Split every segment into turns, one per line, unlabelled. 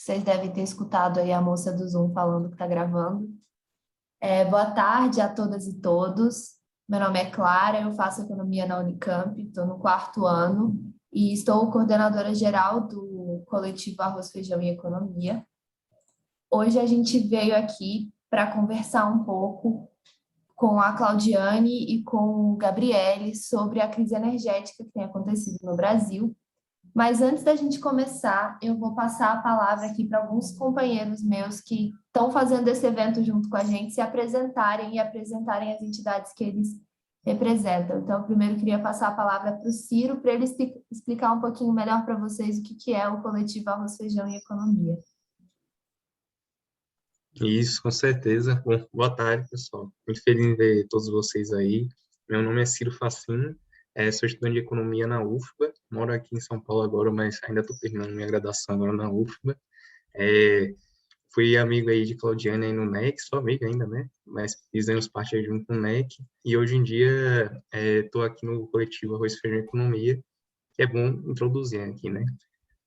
vocês devem ter escutado aí a moça do Zoom falando que está gravando. Boa tarde a todas e todos. Meu nome é Clara, eu faço economia na Unicamp, estou no 4º ano e estou coordenadora geral do coletivo Arroz, Feijão e Economia. Hoje a gente veio aqui para conversar um pouco com a Claudiane e com o Gabriele sobre a crise energética que tem acontecido no Brasil. Mas antes da gente começar, eu vou passar a palavra aqui para alguns companheiros meus que estão fazendo esse evento junto com a gente se apresentarem e apresentarem as entidades que eles representam. Então, eu primeiro queria passar a palavra para o Ciro, para ele explicar um pouquinho melhor para vocês o que é o coletivo Arroz, Feijão e Economia.
Isso, com certeza. Bom, boa tarde, pessoal. Muito feliz em ver todos vocês aí. Meu nome é Ciro Facino, sou estudante de Economia na UFBA, moro aqui em São Paulo agora, mas ainda estou terminando minha graduação agora na UFBA. Fui amigo aí de Claudiane aí no MEC, sou amigo ainda, né? Mas fizemos parte aí junto com o MEC, e hoje em dia estou aqui no coletivo Arroz, Feijão e Economia, que é bom introduzir aqui, né?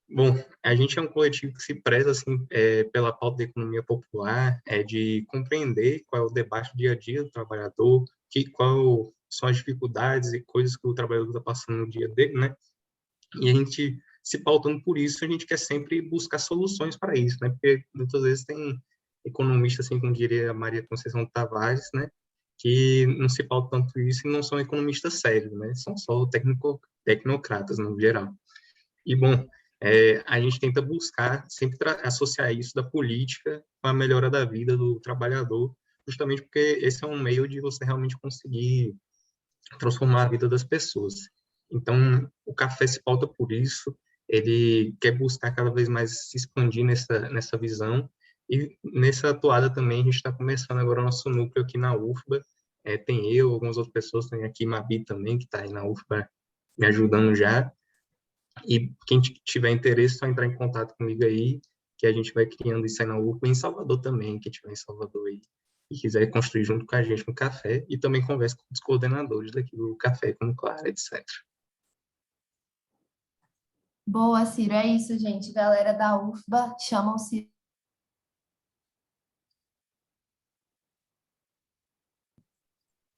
Bom, a gente é um coletivo que se preza assim, pela pauta da economia popular, de compreender qual é o debate do dia a dia do trabalhador, qual são as dificuldades e coisas que o trabalhador está passando no dia dele, né? E a gente, se pautando por isso, a gente quer sempre buscar soluções para isso, né? Porque muitas vezes tem economistas, assim como diria a Maria Conceição Tavares, né? Que não se pautam tanto isso e não são economistas sérios, né? São só tecnocratas, no geral. E, bom, a gente tenta buscar sempre associar isso da política com a melhora da vida do trabalhador, justamente porque esse é um meio de você realmente conseguir transformar a vida das pessoas. Então, o café se pauta por isso, ele quer buscar cada vez mais se expandir nessa visão, e nessa toada também a gente está começando agora o nosso núcleo aqui na UFBA, tem eu, algumas outras pessoas, tem aqui Mabi também, que está aí na UFBA me ajudando já, e quem tiver interesse, só entrar em contato comigo aí, que a gente vai criando isso aí na UFBA, em Salvador também, quem tiver em Salvador aí, e quiser construir junto com a gente no café, e também conversa com os coordenadores daqui do café, como Clara, etc.
Boa, Ciro, é isso, gente. Galera da UFBA, chamam-se...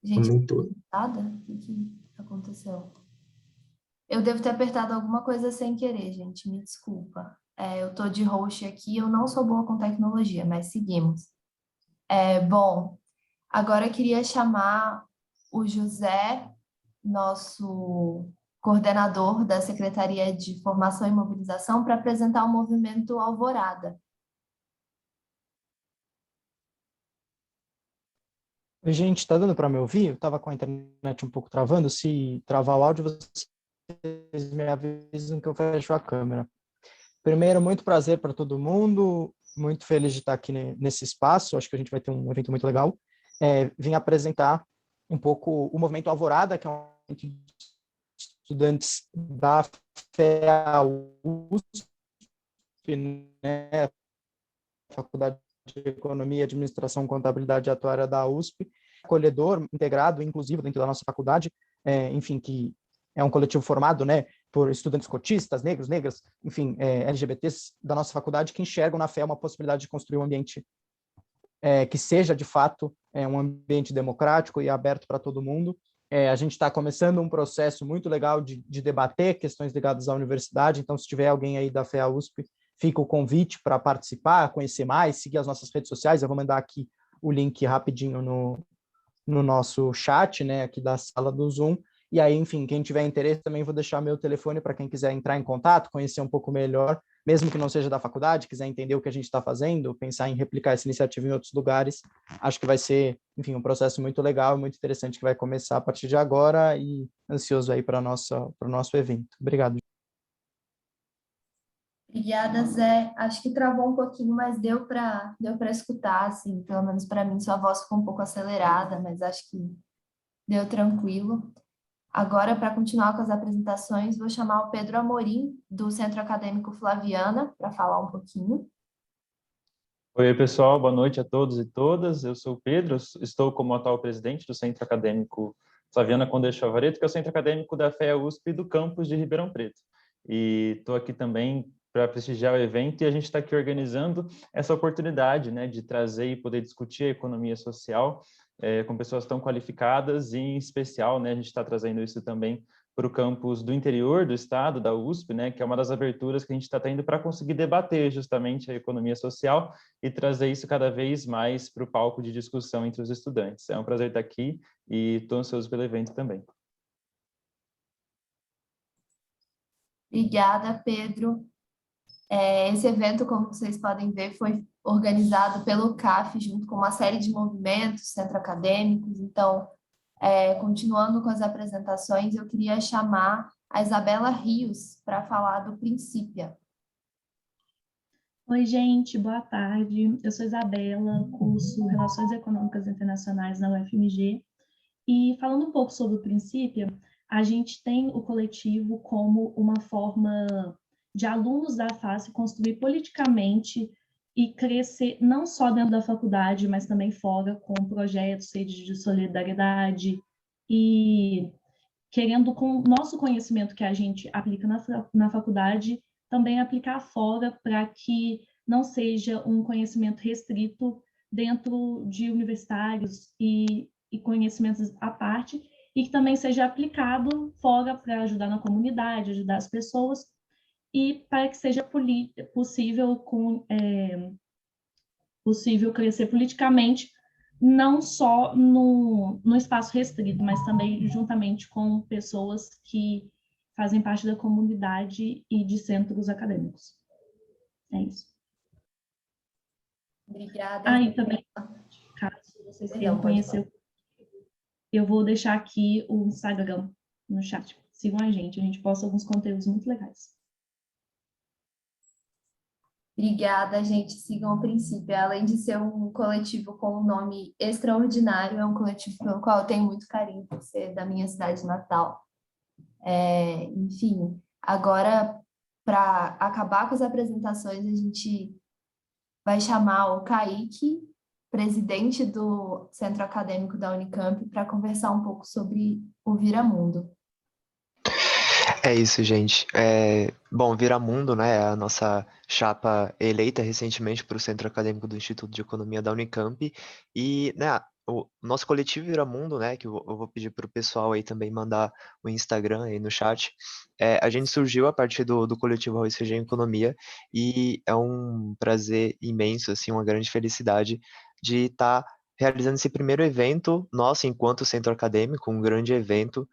Gente,
Muito.
nada? O que aconteceu? Eu devo ter apertado alguma coisa sem querer, gente, me desculpa. Eu tô de host aqui, eu não sou boa com tecnologia, mas seguimos. Bom, agora eu queria chamar o José, nosso coordenador da Secretaria de Formação e Mobilização, para apresentar o movimento Alvorada.
Oi, gente, está dando para me ouvir? Eu estava com a internet um pouco travando. Se travar o áudio, vocês me avisam que eu fecho a câmera. Primeiro, muito prazer para todo mundo. Muito feliz de estar aqui nesse espaço. Acho que a gente vai ter um evento muito legal. Vim apresentar um pouco o movimento Alvorada, que é um movimento de estudantes da FEA-USP, né? Faculdade de Economia, Administração, Contabilidade e Atuária da USP, acolhedor, integrado, inclusivo dentro da nossa faculdade, enfim, que é um coletivo formado, né, por estudantes cotistas, negros, negras, enfim, LGBTs da nossa faculdade, que enxergam na FEA uma possibilidade de construir um ambiente que seja, de fato, um ambiente democrático e aberto para todo mundo. A gente está começando um processo muito legal de debater questões ligadas à universidade, então, se tiver alguém aí da FEA-USP, fica o convite para participar, conhecer mais, seguir as nossas redes sociais. Eu vou mandar aqui o link rapidinho no nosso chat, né, aqui da sala do Zoom. E aí, enfim, quem tiver interesse, também vou deixar meu telefone para quem quiser entrar em contato, conhecer um pouco melhor, mesmo que não seja da faculdade, quiser entender o que a gente está fazendo, pensar em replicar essa iniciativa em outros lugares. Acho que vai ser, enfim, um processo muito legal, muito interessante, que vai começar a partir de agora, e ansioso aí para o nosso evento. Obrigado.
Obrigada, Zé. Acho que travou um pouquinho, mas deu para escutar, assim, pelo menos para mim, sua voz ficou um pouco acelerada, mas acho que deu tranquilo. Agora, para continuar com as apresentações, vou chamar o Pedro Amorim, do Centro Acadêmico Flaviana, para falar um pouquinho.
Oi, pessoal, boa noite a todos e todas. Eu sou o Pedro, estou como atual presidente do Centro Acadêmico Flaviana Condé Chavareto, que é o centro acadêmico da FEA-USP do campus de Ribeirão Preto. E estou aqui também para prestigiar o evento, e a gente está aqui organizando essa oportunidade, né, de trazer e poder discutir a economia social com pessoas tão qualificadas, e em especial, né, a gente está trazendo isso também para o campus do interior do estado, da USP, né, que é uma das aberturas que a gente está tendo para conseguir debater justamente a economia social e trazer isso cada vez mais para o palco de discussão entre os estudantes. É um prazer estar aqui e estou ansioso pelo evento também.
Obrigada, Pedro. Esse evento, como vocês podem ver, foi organizado pelo CAF, junto com uma série de movimentos centro-acadêmicos. Então, continuando com as apresentações, eu queria chamar a Isabela Rios para falar do Princípia.
Oi, gente, boa tarde. Eu sou Isabela, curso Relações Econômicas Internacionais na UFMG. E falando um pouco sobre o Princípia, a gente tem o coletivo como uma forma de alunos da FACE construir politicamente e crescer não só dentro da faculdade, mas também fora, com projetos, redes de solidariedade e querendo, com o nosso conhecimento que a gente aplica na faculdade, também aplicar fora para que não seja um conhecimento restrito dentro de universitários e conhecimentos à parte, e que também seja aplicado fora para ajudar na comunidade, ajudar as pessoas, e para que seja possível crescer politicamente, não só no espaço restrito, mas também juntamente com pessoas que fazem parte da comunidade e de centros acadêmicos. É isso.
Obrigada.
E também, caso vocês queiram conhecer, eu vou deixar aqui o Instagram no chat. Sigam a gente posta alguns conteúdos muito legais.
Obrigada, gente. Sigam o Princípio. Além de ser um coletivo com um nome extraordinário, é um coletivo pelo qual eu tenho muito carinho, por ser da minha cidade natal. Enfim, agora, para acabar com as apresentações, a gente vai chamar o Kaique, presidente do Centro Acadêmico da Unicamp, para conversar um pouco sobre o Viramundo.
É isso, gente. Bom, Viramundo, né, é a nossa chapa eleita recentemente para o Centro Acadêmico do Instituto de Economia da Unicamp, e, né, o nosso coletivo Viramundo, né, que eu vou pedir para o pessoal aí também mandar o Instagram aí no chat, a gente surgiu a partir do coletivo Arroz, Feijão e Economia, e é um prazer imenso, assim, uma grande felicidade de estar realizando esse primeiro evento nosso enquanto centro acadêmico, um grande evento,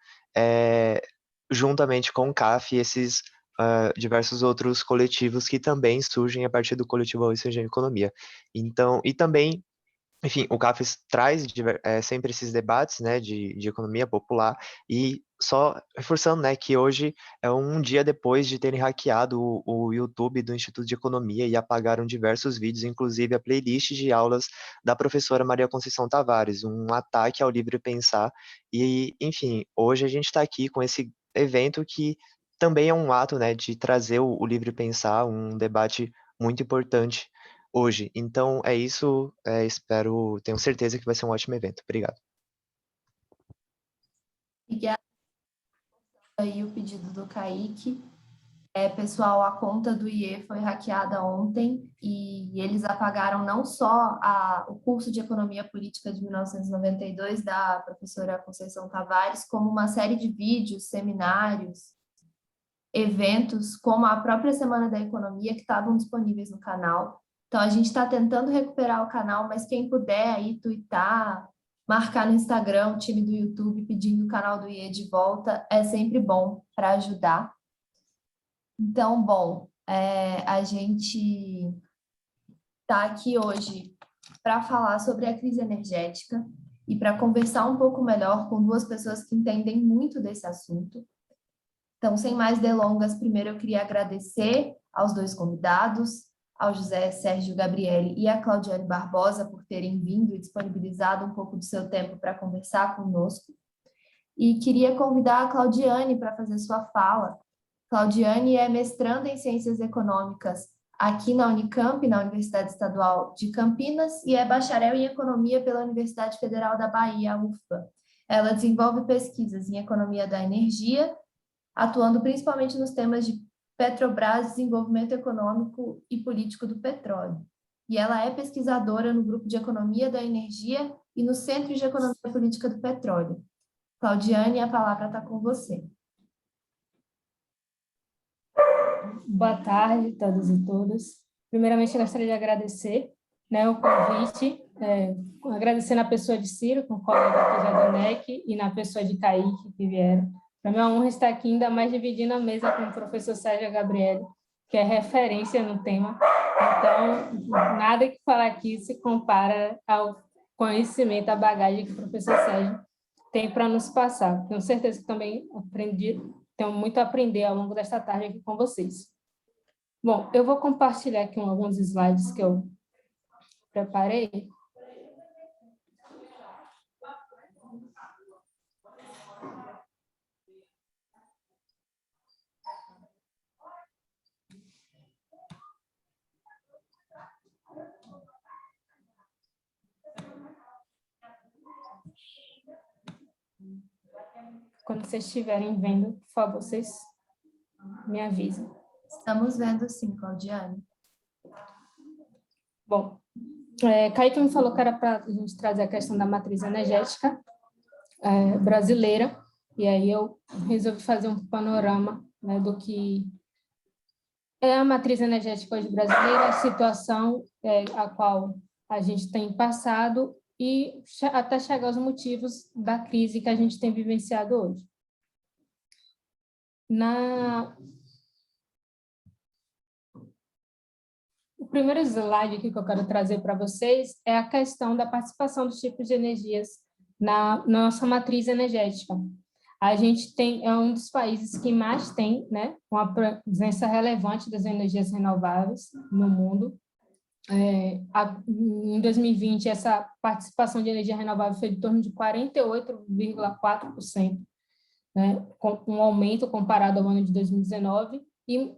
juntamente com o CAF e esses diversos outros coletivos que também surgem a partir do coletivo Arroz, Feijão e Economia. Então, e também, enfim, o CAF traz sempre esses debates, né, de economia popular, e só reforçando, né, que hoje é um dia depois de terem hackeado o YouTube do Instituto de Economia e apagaram diversos vídeos, inclusive a playlist de aulas da professora Maria Conceição Tavares, um ataque ao livre pensar. E, enfim, hoje a gente está aqui com esse evento que também é um ato, né, de trazer o livre pensar, um debate muito importante hoje. Então, é isso. Tenho certeza que vai ser um ótimo evento. Obrigado.
Obrigada. Aí o pedido do Kaique. Pessoal, a conta do IE foi hackeada ontem e eles apagaram não só o curso de Economia Política de 1992 da professora Conceição Tavares, como uma série de vídeos, seminários, eventos, como a própria Semana da Economia, que estavam disponíveis no canal. Então, a gente está tentando recuperar o canal, mas quem puder aí tuitar, marcar no Instagram o time do YouTube pedindo o canal do IE de volta, é sempre bom para ajudar. Então, bom, a gente está aqui hoje para falar sobre a crise energética e para conversar um pouco melhor com duas pessoas que entendem muito desse assunto. Então, sem mais delongas, primeiro eu queria agradecer aos dois convidados, ao José Sérgio Gabrielli e à Claudiane Barbosa por terem vindo e disponibilizado um pouco do seu tempo para conversar conosco. E queria convidar a Claudiane para fazer sua fala. Claudiane é mestranda em Ciências Econômicas aqui na Unicamp, na Universidade Estadual de Campinas, e é bacharel em Economia pela Universidade Federal da Bahia, a UFBA. Ela desenvolve pesquisas em Economia da Energia, atuando principalmente nos temas de Petrobras Desenvolvimento Econômico e Político do Petróleo. E ela é pesquisadora no Grupo de Economia da Energia e no Centro de Economia Política do Petróleo. Claudiane, a palavra está com você.
Boa tarde a todos e todas. Primeiramente, eu gostaria de agradecer, né, o convite, agradecer na pessoa de Ciro, com o colega aqui já do NEC, e na pessoa de Kaique, que vieram. Para mim é uma honra estar aqui, ainda mais dividindo a mesa com o professor Sérgio Gabriele, que é referência no tema. Então, nada que falar aqui se compara ao conhecimento, à bagagem que o professor Sérgio tem para nos passar. Tenho certeza que também tenho muito a aprender ao longo desta tarde aqui com vocês. Bom, eu vou compartilhar aqui alguns slides que eu preparei. Quando vocês estiverem vendo, por favor, vocês me avisem.
Estamos vendo sim, Claudiane.
Bom, Kaique me falou que era para a gente trazer a questão da matriz energética brasileira, e aí eu resolvi fazer um panorama, né, do que é a matriz energética hoje brasileira, a situação a qual a gente tem passado e até chegar aos motivos da crise que a gente tem vivenciado hoje. O primeiro slide aqui que eu quero trazer para vocês é a questão da participação dos tipos de energias na nossa matriz energética. A gente é um dos países que mais tem, né, uma presença relevante das energias renováveis no mundo. Em 2020, essa participação de energia renovável foi de torno de 48,4%, né, com um aumento comparado ao ano de 2019, e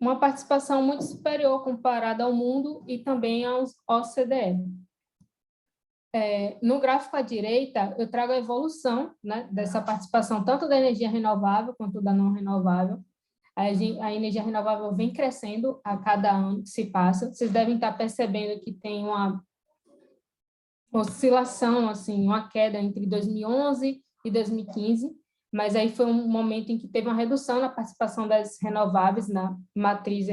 uma participação muito superior comparada ao mundo e também aos OCDE. No gráfico à direita, eu trago a evolução, né, dessa participação, tanto da energia renovável quanto da não renovável. A energia renovável vem crescendo a cada ano que se passa. Vocês devem estar percebendo que tem uma oscilação, assim, uma queda entre 2011 e 2015, mas aí foi um momento em que teve uma redução na participação das renováveis na matriz,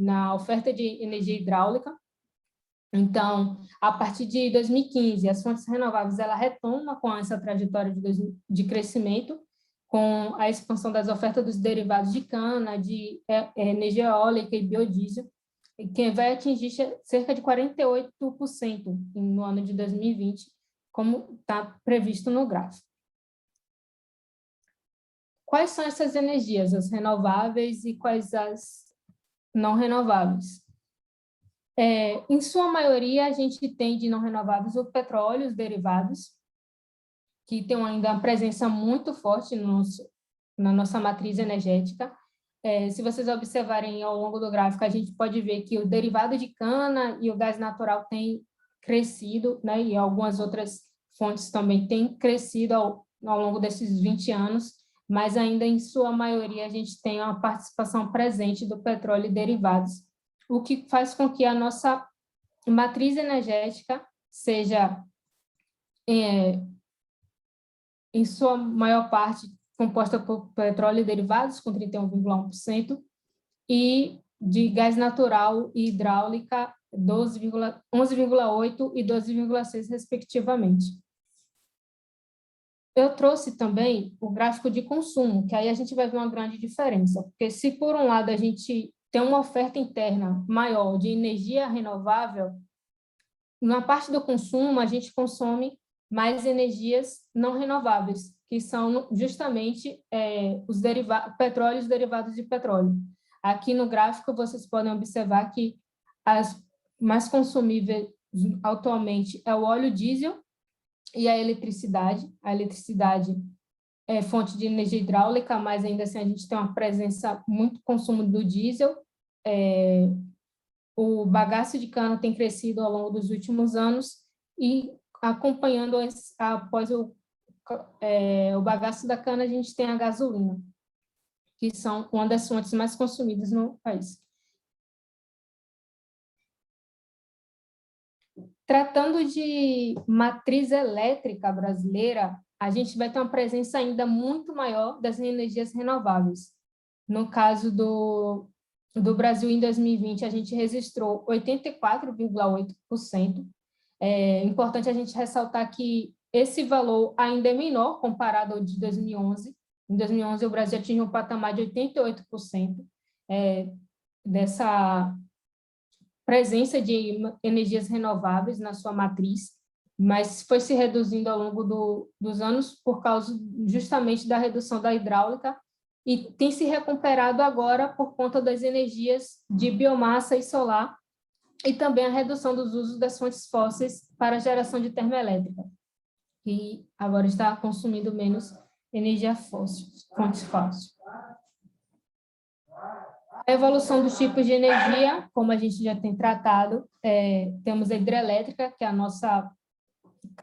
na oferta de energia hidráulica. Então, a partir de 2015, as fontes renováveis ela retoma com essa trajetória de crescimento, com a expansão das ofertas dos derivados de cana, de energia eólica e biodiesel, que vai atingir cerca de 48% no ano de 2020, como está previsto no gráfico. Quais são essas energias, as renováveis e quais as não renováveis? Em sua maioria, a gente tem de não renováveis o petróleo, os derivados, que tem ainda uma presença muito forte na nossa matriz energética. Se vocês observarem ao longo do gráfico, a gente pode ver que o derivado de cana e o gás natural têm crescido, né, e algumas outras fontes também têm crescido ao longo desses 20 anos, mas ainda em sua maioria a gente tem uma participação presente do petróleo e derivados, o que faz com que a nossa matriz energética seja, em sua maior parte, composta por petróleo e derivados, com 31,1%, e de gás natural e hidráulica, 11,8% e 12,6%, respectivamente. Eu trouxe também o gráfico de consumo, que aí a gente vai ver uma grande diferença, porque se, por um lado, a gente tem uma oferta interna maior de energia renovável, na parte do consumo, a gente consome mais energias não renováveis, que são justamente os petróleo e os derivados de petróleo. Aqui no gráfico, vocês podem observar que as mais consumíveis atualmente é o óleo diesel e a eletricidade. A eletricidade é fonte de energia hidráulica, mas ainda assim a gente tem uma presença, muito consumo do diesel. O bagaço de cana tem crescido ao longo dos últimos anos e acompanhando após o bagaço da cana, a gente tem a gasolina. que são uma das fontes mais consumidas no país. Tratando de matriz elétrica brasileira, a gente vai ter uma presença ainda muito maior das energias renováveis. No caso do Brasil, em 2020, a gente registrou 84,8%. É importante a gente ressaltar que esse valor ainda é menor comparado ao de 2011. Em 2011, o Brasil atingiu um patamar de 88% dessa presença de energias renováveis na sua matriz, mas foi se reduzindo ao longo dos anos por causa justamente da redução da hidráulica e tem se recuperado agora por conta das energias de biomassa e solar e também a redução dos usos das fontes fósseis para a geração de termoelétrica, que agora está consumindo menos energia fóssil, fontes fósseis. A evolução dos tipos de energia, como a gente já tem tratado, temos a hidrelétrica, que é a nossa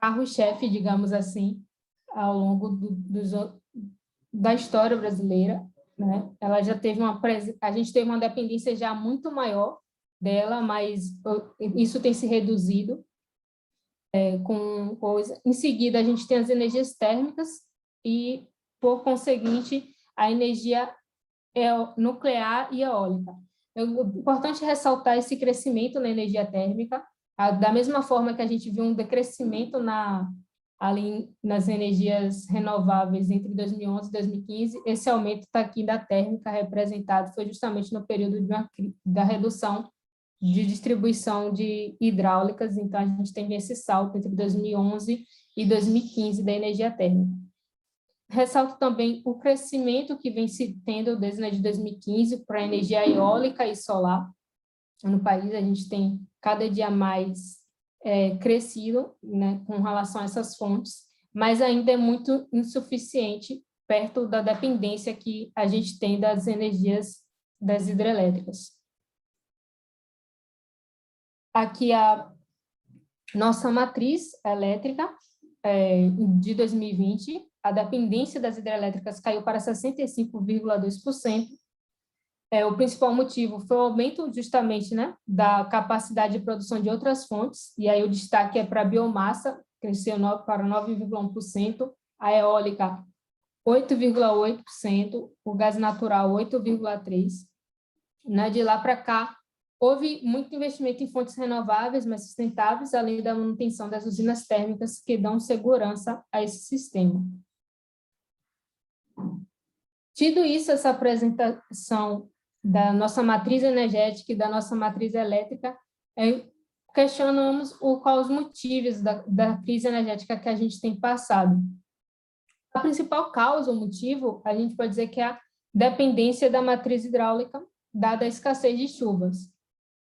carro-chefe, digamos assim, ao longo da história brasileira, né? Ela já teve a gente teve uma dependência já muito maior dela, mas isso tem se reduzido. Em seguida, a gente tem as energias térmicas e, por conseguinte, a energia nuclear e eólica. É importante ressaltar esse crescimento na energia térmica, da mesma forma que a gente viu um decrescimento ali nas energias renováveis entre 2011 e 2015, esse aumento está aqui da térmica representado, foi justamente no período da redução de distribuição de hidráulicas, então a gente tem esse salto entre 2011 e 2015 da energia térmica. Ressalto também o crescimento que vem se tendo desde 2015 para a energia eólica e solar. No país, a gente tem cada dia mais crescido, né, com relação a essas fontes, mas ainda é muito insuficiente perto da dependência que a gente tem das energias das hidrelétricas. Aqui a nossa matriz elétrica de 2020, a dependência das hidrelétricas caiu para 65,2%. O principal motivo foi o aumento justamente, né, da capacidade de produção de outras fontes, e aí o destaque é para a biomassa, cresceu para 9,1%, a eólica 8,8%, o gás natural 8,3%. Né, de lá para cá, houve muito investimento em fontes renováveis, mais sustentáveis, além da manutenção das usinas térmicas que dão segurança a esse sistema. Tido isso, essa apresentação da nossa matriz energética e da nossa matriz elétrica, questionamos quais os motivos da crise energética que a gente tem passado. A principal causa, o motivo, a gente pode dizer que é a dependência da matriz hidráulica, dada a escassez de chuvas.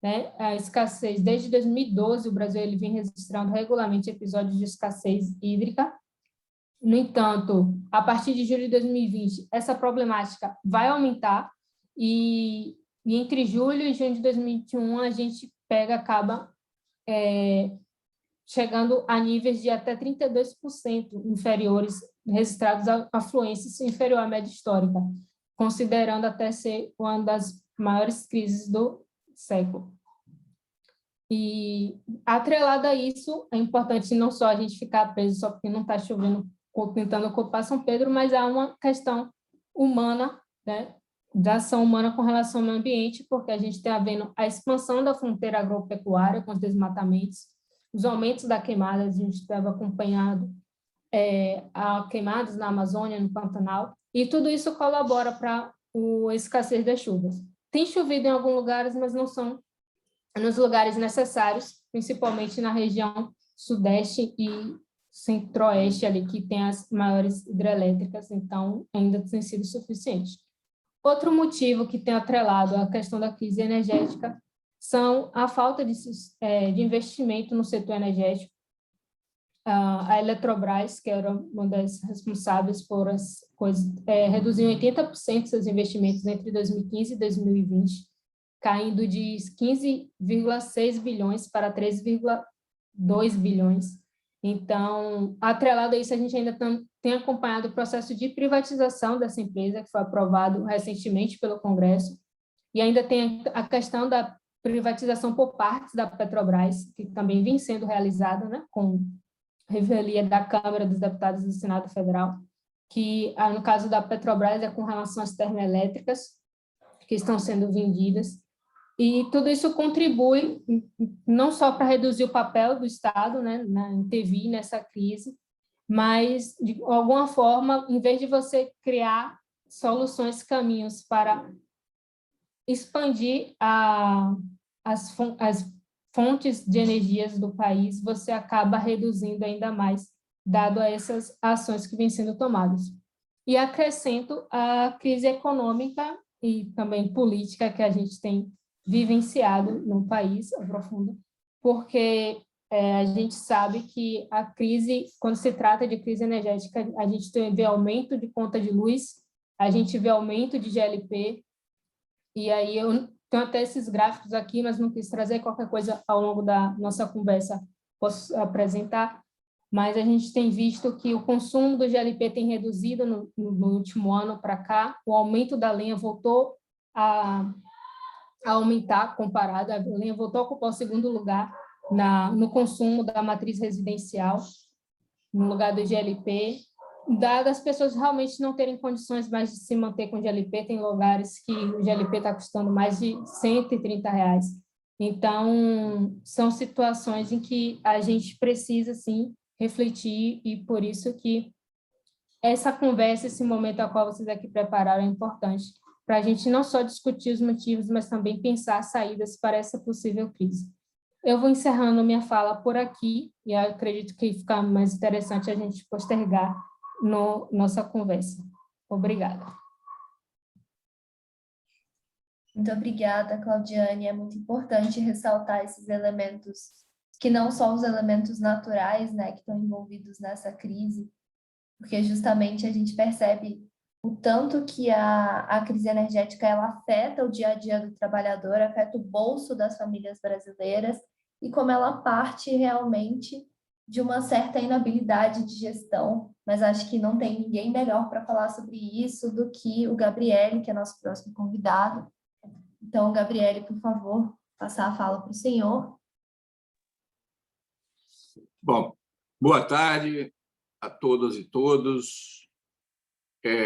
Né? A escassez, desde 2012, o Brasil ele vem registrando regularmente episódios de escassez hídrica. No entanto, a partir de julho de 2020, essa problemática vai aumentar e entre julho e junho de 2021, a gente acaba chegando a níveis de até 32% inferiores, registrados a fluências inferior à média histórica, considerando até ser uma das maiores crises do século. E, atrelado a isso, é importante não só a gente ficar preso só porque não está chovendo, tentando ocupar São Pedro, mas há uma questão humana, né, da ação humana com relação ao meio ambiente, porque a gente está vendo a expansão da fronteira agropecuária com os desmatamentos, os aumentos da queimada, a gente estava acompanhando a queimadas na Amazônia, no Pantanal, e tudo isso colabora para a escassez das chuvas. Tem chovido em alguns lugares, mas não são nos lugares necessários, principalmente na região sudeste e centro-oeste, ali que tem as maiores hidrelétricas, então ainda tem sido suficiente. Outro motivo que tem atrelado à questão da crise energética são a falta de investimento no setor energético. A Eletrobras, que era uma das responsáveis por reduziu 80% seus investimentos entre 2015 e 2020, caindo de 15,6 bilhões para 3,2 bilhões. Então, atrelado a isso, a gente ainda tem acompanhado o processo de privatização dessa empresa, que foi aprovado recentemente pelo Congresso, e ainda tem a questão da privatização por partes da Petrobras, que também vem sendo realizada, né, com revelia da Câmara dos Deputados do Senado Federal, que, no caso da Petrobras, é com relação às termoelétricas, que estão sendo vendidas. E tudo isso contribui não só para reduzir o papel do Estado, né, na intervir nessa crise, mas, de alguma forma, em vez de você criar soluções, caminhos para expandir as fontes de energias do país, você acaba reduzindo ainda mais, dado a essas ações que vêm sendo tomadas. E acrescento a crise econômica e também política que a gente tem vivenciado no país, profundo, porque a gente sabe que a crise, quando se trata de crise energética, a gente vê aumento de conta de luz, a gente vê aumento de GLP, e aí eu tenho até esses gráficos aqui, mas não quis trazer, qualquer coisa ao longo da nossa conversa posso apresentar, mas a gente tem visto que o consumo do GLP tem reduzido no último ano para cá, o aumento da lenha voltou a aumentar comparado, a lenha voltou a ocupar o segundo lugar no consumo da matriz residencial, no lugar do GLP, dado as pessoas realmente não terem condições mais de se manter com GLP, tem lugares que o GLP está custando mais de R$130. Então, são situações em que a gente precisa, sim, refletir, e por isso que essa conversa, esse momento ao qual vocês aqui prepararam é importante, para a gente não só discutir os motivos, mas também pensar saídas para essa possível crise. Eu vou encerrando minha fala por aqui, e eu acredito que fica mais interessante a gente postergar nossa conversa. Obrigada.
Muito obrigada, Claudiane. É muito importante ressaltar esses elementos, que não só os elementos naturais, né, que estão envolvidos nessa crise, porque justamente a gente percebe o tanto que a crise energética ela afeta o dia a dia do trabalhador, afeta o bolso das famílias brasileiras, e como ela parte realmente de uma certa inabilidade de gestão, mas acho que não tem ninguém melhor para falar sobre isso do que o Gabriele, que é nosso próximo convidado. Então, Gabriele, por favor, passar a fala para o senhor.
Bom, boa tarde a todas e todos.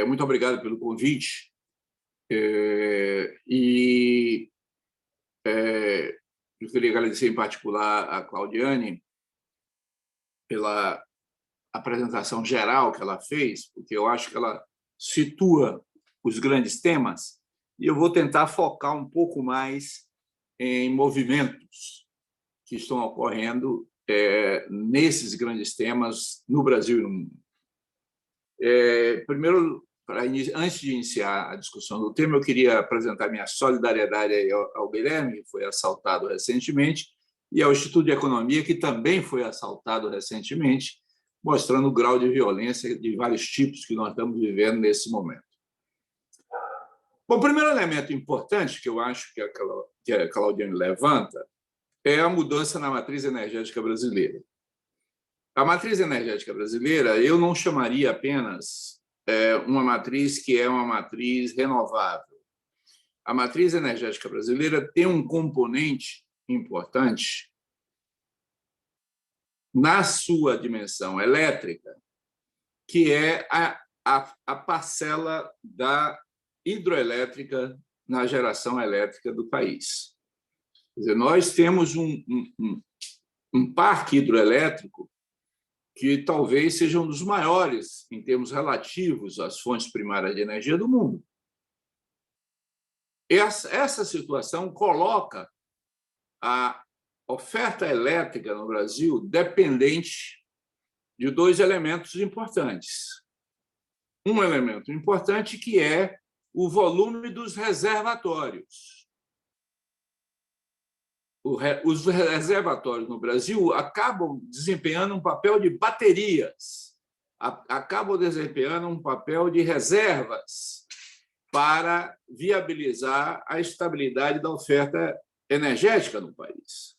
Muito obrigado pelo convite. Eu queria agradecer em particular a Claudiane pela apresentação geral que ela fez, porque eu acho que ela situa os grandes temas, e eu vou tentar focar um pouco mais em movimentos que estão ocorrendo nesses grandes temas no Brasil e no mundo. Primeiro, antes de iniciar a discussão do tema, eu queria apresentar minha solidariedade ao Guilherme, que foi assaltado recentemente, e ao Instituto de Economia, que também foi assaltado recentemente, mostrando o grau de violência de vários tipos que nós estamos vivendo nesse momento. Bom, o primeiro elemento importante que eu acho que a Claudiane levanta é a mudança na matriz energética brasileira. A matriz energética brasileira, eu não chamaria apenas uma matriz que é uma matriz renovável. A matriz energética brasileira tem um componente importante na sua dimensão elétrica, que é a parcela da hidroelétrica na geração elétrica do país. Quer dizer, nós temos um parque hidroelétrico que talvez seja um dos maiores em termos relativos às fontes primárias de energia do mundo. Essa situação coloca a oferta elétrica no Brasil dependente de dois elementos importantes. Um elemento importante que é o volume dos reservatórios. Os reservatórios no Brasil acabam desempenhando um papel de baterias, acabam desempenhando um papel de reservas para viabilizar a estabilidade da oferta energética no país.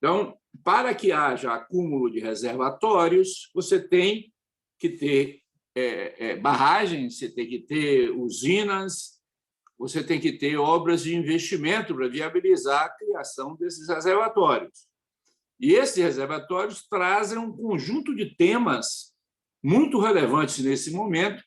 Então, para que haja acúmulo de reservatórios, você tem que ter barragens, você tem que ter usinas, você tem que ter obras de investimento para viabilizar a criação desses reservatórios. E esses reservatórios trazem um conjunto de temas muito relevantes nesse momento,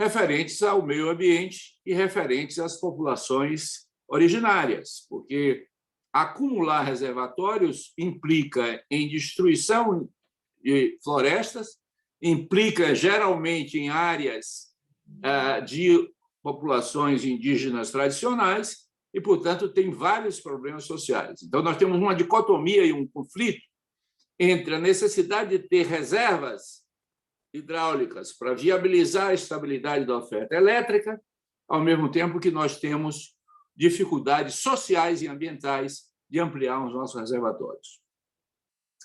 referentes ao meio ambiente e referentes às populações originárias, porque acumular reservatórios implica em destruição de florestas, implica geralmente em áreas de populações indígenas tradicionais e, portanto, tem vários problemas sociais. Então, nós temos uma dicotomia e um conflito entre a necessidade de ter reservas hidráulicas para viabilizar a estabilidade da oferta elétrica, ao mesmo tempo que nós temos dificuldades sociais e ambientais de ampliar os nossos reservatórios.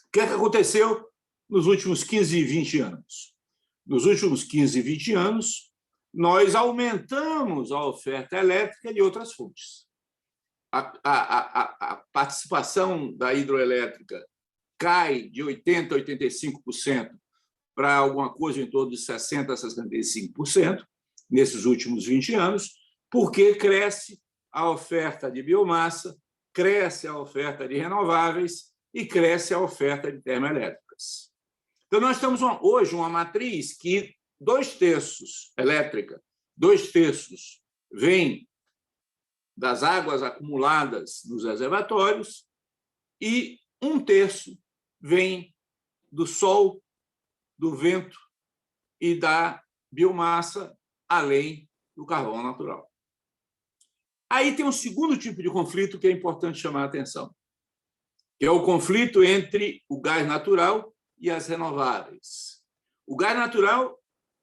O que é que aconteceu nos últimos 15 e 20 anos? Nos últimos 15 e 20 anos, nós aumentamos a oferta elétrica de outras fontes. A participação da hidroelétrica cai de 80% a 85% para alguma coisa em torno de 60% a 65% nesses últimos 20 anos, porque cresce a oferta de biomassa, cresce a oferta de renováveis e cresce a oferta de termoelétricas. Então, nós temos hoje uma matriz que 2/3 elétrica, 2/3 vem das águas acumuladas nos reservatórios e 1/3 vem do sol, do vento e da biomassa, além do carvão natural. Aí tem um segundo tipo de conflito que é importante chamar a atenção, que é o conflito entre o gás natural e as renováveis. O gás natural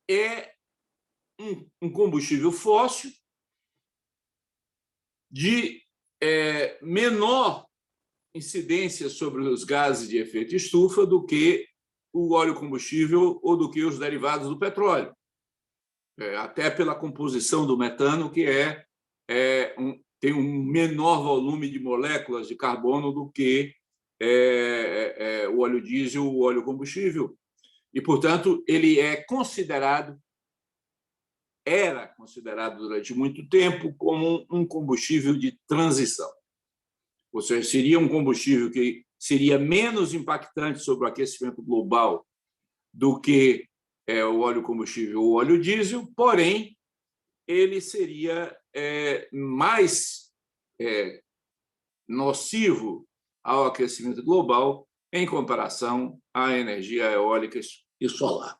é um combustível fóssil de menor incidência sobre os gases de efeito estufa do que o óleo combustível ou do que os derivados do petróleo, até pela composição do metano, que tem um menor volume de moléculas de carbono do que o óleo diesel, o óleo combustível. E, portanto, ele era considerado durante muito tempo como um combustível de transição. Ou seja, seria um combustível que seria menos impactante sobre o aquecimento global do que o óleo combustível ou o óleo diesel, porém, ele seria mais nocivo ao aquecimento global em comparação à energia eólica e solar.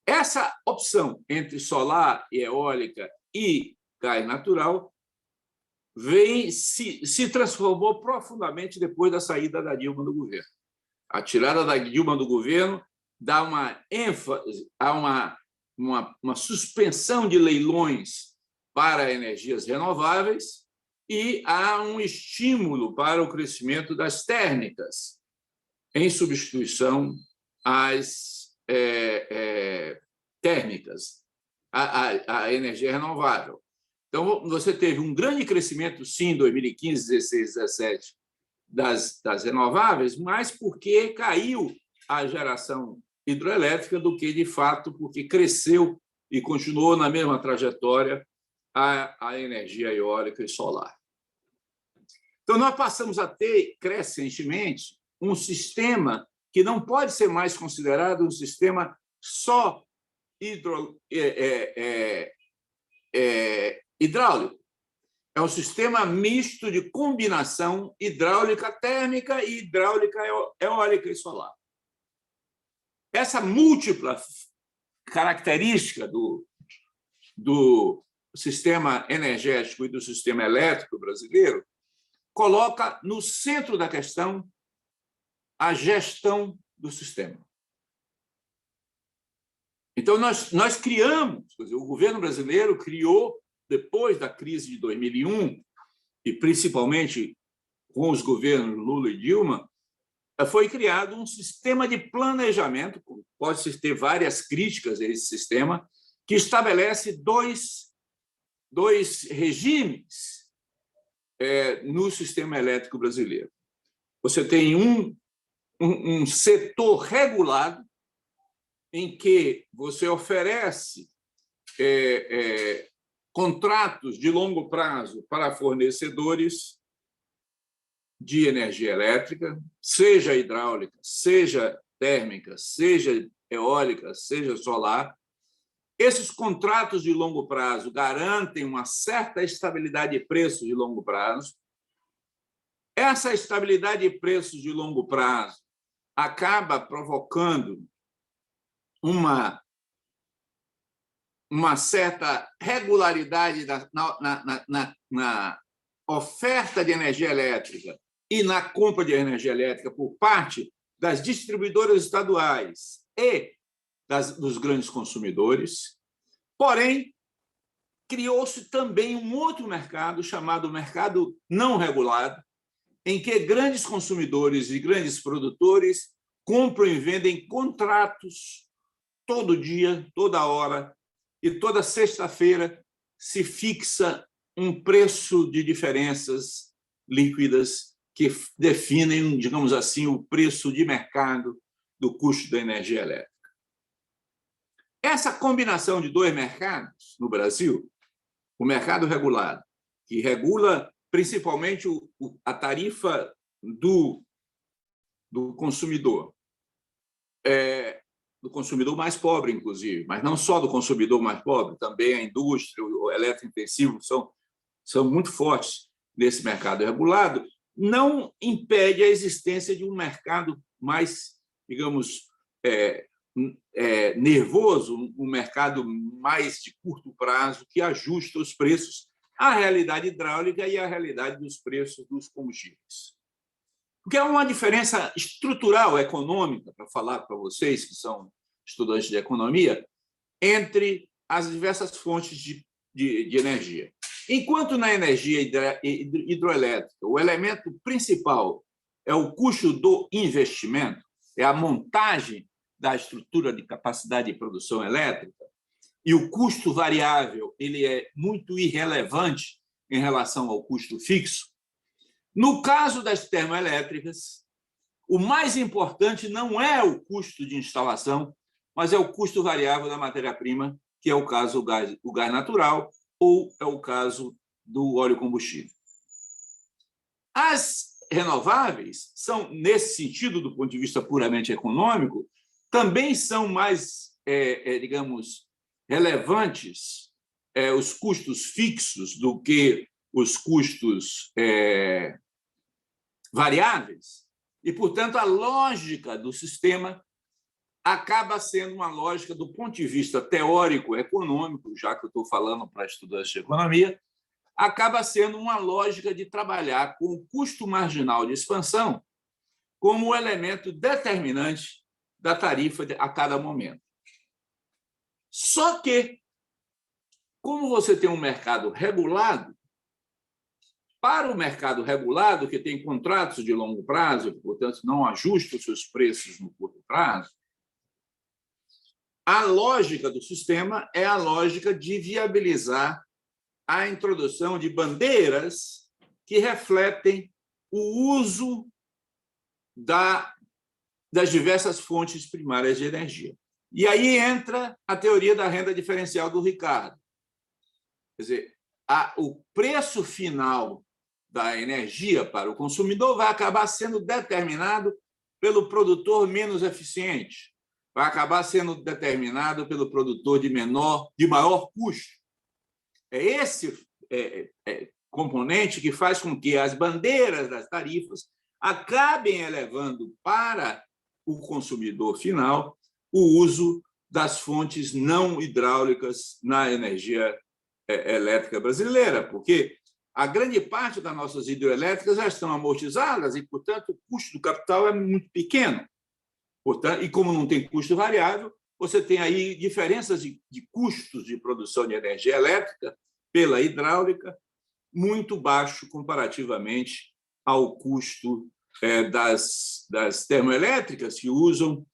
Essa opção entre solar e eólica e gás natural se transformou profundamente depois da saída da Dilma do governo. A tirada da Dilma do governo dá uma ênfase a uma suspensão de leilões para energias renováveis e há um estímulo para o crescimento das térmicas, em substituição às térmicas, à energia renovável. Então, você teve um grande crescimento, sim, em 2015, 16, 17, das renováveis, mas porque caiu a geração hidroelétrica do que, de fato, porque cresceu e continuou na mesma trajetória a energia eólica e solar. Então, nós passamos a ter, crescentemente, um sistema que não pode ser mais considerado um sistema só hidráulico. É um sistema misto de combinação hidráulica térmica e hidráulica eólica e solar. Essa múltipla característica do sistema energético e do sistema elétrico brasileiro coloca no centro da questão a gestão do sistema. Então, nós criamos, quer dizer, o governo brasileiro criou, depois da crise de 2001, e principalmente com os governos Lula e Dilma, foi criado um sistema de planejamento, pode-se ter várias críticas a esse sistema, que estabelece dois regimes no sistema elétrico brasileiro. você tem um setor regulado em que você oferece contratos de longo prazo para fornecedores de energia elétrica, seja hidráulica, seja térmica, seja eólica, seja solar. Esses contratos de longo prazo garantem uma certa estabilidade de preços de longo prazo. Essa estabilidade de preços de longo prazo acaba provocando uma certa regularidade na oferta de energia elétrica e na compra de energia elétrica por parte das distribuidoras estaduais e dos grandes consumidores. Porém, criou-se também um outro mercado, chamado mercado não regulado, em que grandes consumidores e grandes produtores compram e vendem contratos todo dia, toda hora, e toda sexta-feira se fixa um preço de diferenças líquidas que definem, digamos assim, o preço de mercado do custo da energia elétrica. Essa combinação de dois mercados no Brasil, o mercado regulado, que regula principalmente a tarifa do consumidor, do consumidor mais pobre, inclusive, mas não só do consumidor mais pobre, também a indústria, o eletrointensivo são muito fortes nesse mercado regulado, não impede a existência de um mercado mais, digamos, nervoso, um mercado mais de curto prazo, que ajusta os preços à realidade hidráulica e à realidade dos preços dos combustíveis. Porque há uma diferença estrutural econômica, para falar para vocês que são estudantes de economia, entre as diversas fontes de energia. Enquanto na energia hidroelétrica o elemento principal é o custo do investimento, é a montagem da estrutura de capacidade de produção elétrica, e o custo variável ele é muito irrelevante em relação ao custo fixo. No caso das termoelétricas, o mais importante não é o custo de instalação, mas é o custo variável da matéria-prima, que é o caso do gás natural ou é o caso do óleo combustível. As renováveis são, nesse sentido, do ponto de vista puramente econômico, também são mais, digamos, relevantes os custos fixos do que os custos variáveis, e, portanto, a lógica do sistema acaba sendo uma lógica do ponto de vista teórico-econômico, já que eu estou falando para estudantes de economia, acaba sendo uma lógica de trabalhar com o custo marginal de expansão como o elemento determinante da tarifa a cada momento. Só que, como você tem um mercado regulado, para o mercado regulado, que tem contratos de longo prazo, portanto, não ajusta os seus preços no curto prazo, a lógica do sistema é a lógica de viabilizar a introdução de bandeiras que refletem o uso das diversas fontes primárias de energia. E aí entra a teoria da renda diferencial do Ricardo. Quer dizer, o preço final da energia para o consumidor vai acabar sendo determinado pelo produtor menos eficiente, vai acabar sendo determinado pelo produtor de maior custo. É esse componente que faz com que as bandeiras das tarifas acabem elevando para o consumidor final o uso das fontes não hidráulicas na energia elétrica brasileira, porque a grande parte das nossas hidroelétricas já estão amortizadas e, portanto, o custo do capital é muito pequeno. Portanto, e como não tem custo variável, você tem aí diferenças de custos de produção de energia elétrica pela hidráulica muito baixo comparativamente ao custo das termoelétricas que usam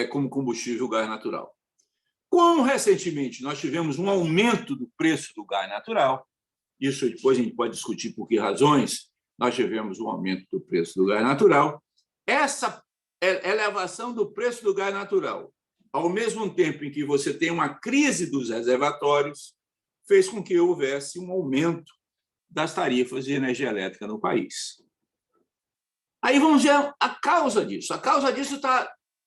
como combustível o gás natural. Como recentemente nós tivemos um aumento do preço do gás natural, isso depois a gente pode discutir por que razões, nós tivemos um aumento do preço do gás natural. Essa elevação do preço do gás natural, ao mesmo tempo em que você tem uma crise dos reservatórios, fez com que houvesse um aumento das tarifas de energia elétrica no país. Aí vamos ver a causa disso. A causa disso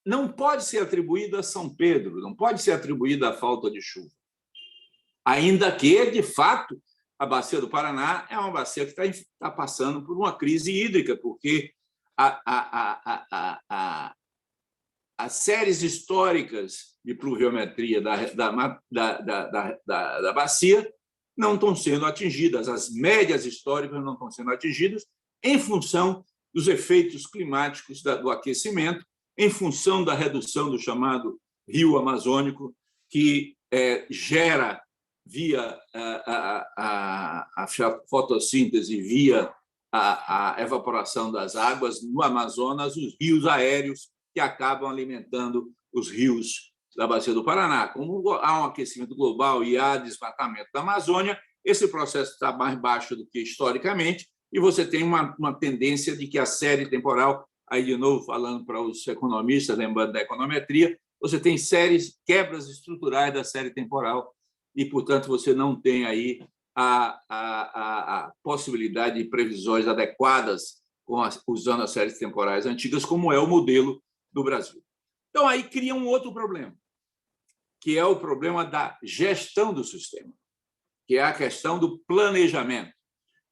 não pode ser atribuída a São Pedro, não pode ser atribuída à falta de chuva. Ainda que, de fato, a Bacia do Paraná é uma bacia que está passando por uma crise hídrica, porque as séries históricas de pluviometria da bacia não estão sendo atingidas, as médias históricas não estão sendo atingidas em função dos efeitos climáticos do aquecimento, em função da redução do chamado rio amazônico, que gera, via a fotossíntese, via a evaporação das águas no Amazonas, os rios aéreos que acabam alimentando os rios da Bacia do Paraná. Como há um aquecimento global e há desmatamento da Amazônia, esse processo está mais baixo do que historicamente, e você tem uma tendência de que a série temporal, aí de novo falando para os economistas, lembrando da econometria, você tem quebras estruturais da série temporal e, portanto, você não tem aí a possibilidade de previsões adequadas usando as séries temporais antigas, como é o modelo do Brasil. Então, aí cria um outro problema, que é o problema da gestão do sistema, que é a questão do planejamento,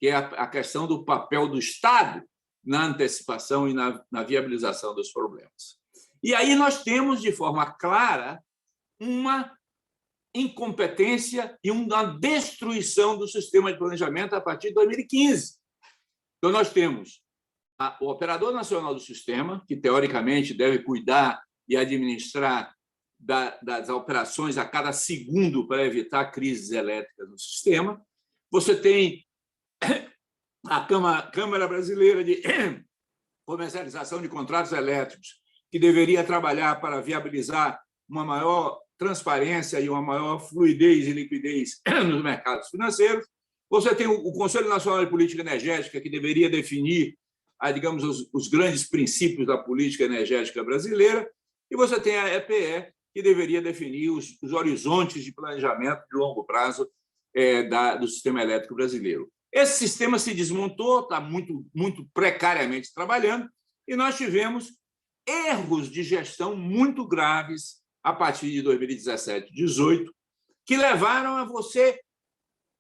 que é a questão do papel do Estado na antecipação e na viabilização dos problemas. E aí nós temos, de forma clara, uma incompetência e uma destruição do sistema de planejamento a partir de 2015. Então, nós temos o Operador Nacional do Sistema, que, teoricamente, deve cuidar e administrar das operações a cada segundo para evitar crises elétricas no sistema. Você tem a Câmara Brasileira de Comercialização de Contratos Elétricos, que deveria trabalhar para viabilizar uma maior transparência e uma maior fluidez e liquidez nos mercados financeiros. Você tem o Conselho Nacional de Política Energética, que deveria definir, digamos, os grandes princípios da política energética brasileira, e você tem a EPE, que deveria definir os horizontes de planejamento de longo prazo do sistema elétrico brasileiro. Esse sistema se desmontou, está muito, muito precariamente trabalhando, e nós tivemos erros de gestão muito graves a partir de 2017, 2018, que levaram a você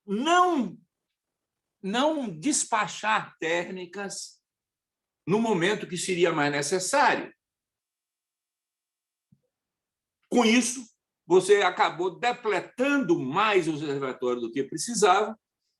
não despachar térmicas no momento que seria mais necessário. Com isso, você acabou depletando mais os reservatórios do que precisava,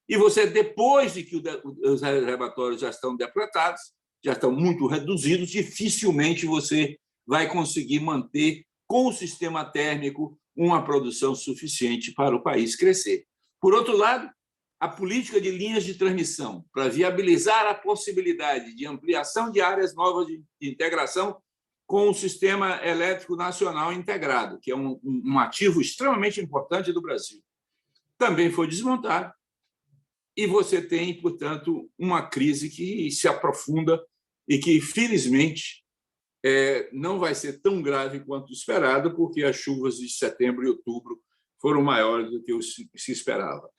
e você, depois de que os reservatórios já estão depletados, já estão muito reduzidos, dificilmente você vai conseguir manter com o sistema térmico uma produção suficiente para o país crescer. Por outro lado, a política de linhas de transmissão para viabilizar a possibilidade de ampliação de áreas novas de integração com o sistema elétrico nacional integrado, que é um ativo extremamente importante do Brasil, também foi desmontada, e você tem, portanto, uma crise que se aprofunda e que, felizmente, não vai ser tão grave quanto esperado, porque as chuvas de setembro e outubro foram maiores do que se esperava.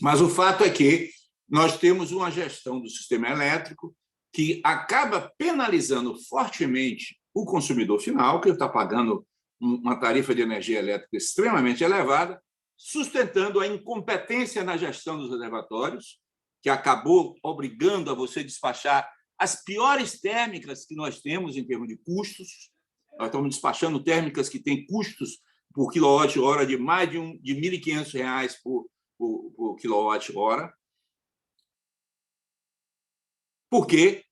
Mas o fato é que nós temos uma gestão do sistema elétrico que acaba penalizando fortemente o consumidor final, que está pagando uma tarifa de energia elétrica extremamente elevada, sustentando a incompetência na gestão dos reservatórios, que acabou obrigando a você despachar as piores térmicas que nós temos em termos de custos. Nós estamos despachando térmicas que têm custos por quilowatt-hora de mais de R$ 1.500 por quilowatt-hora, porque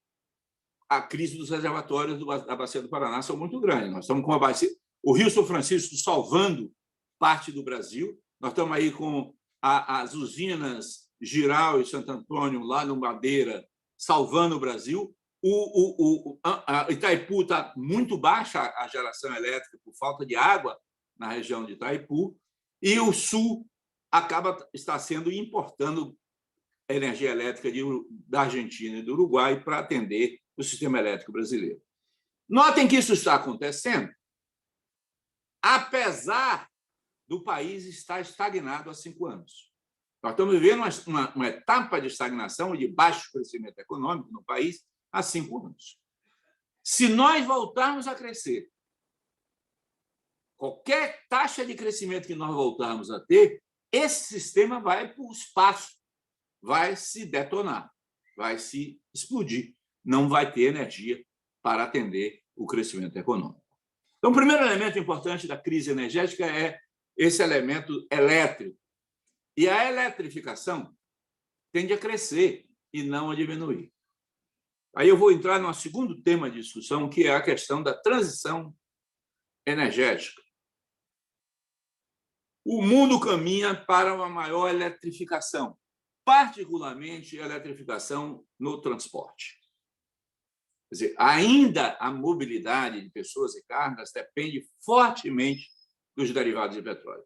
a crise dos reservatórios da Bacia do Paraná são muito grandes. Nós estamos com o Rio São Francisco salvando parte do Brasil, nós estamos aí com as usinas Giral e Santo Antônio, lá no Madeira, salvando o Brasil. A Itaipu está muito baixa a geração elétrica por falta de água na região de Itaipu, e o Sul está importando energia elétrica da Argentina e do Uruguai para atender o sistema elétrico brasileiro. Notem que isso está acontecendo, apesar do país estar estagnado há 5 anos. Nós estamos vivendo uma etapa de estagnação e de baixo crescimento econômico no país há 5 anos. Se nós voltarmos a crescer, qualquer taxa de crescimento que nós voltarmos a ter, esse sistema vai para o espaço, vai se detonar, vai se explodir. Não vai ter energia para atender o crescimento econômico. Então, o primeiro elemento importante da crise energética é esse elemento elétrico. E a eletrificação tende a crescer e não a diminuir. Aí eu vou entrar no segundo tema de discussão, que é a questão da transição energética. O mundo caminha para uma maior eletrificação, particularmente a eletrificação no transporte. Quer dizer, ainda a mobilidade de pessoas e cargas depende fortemente dos derivados de petróleo.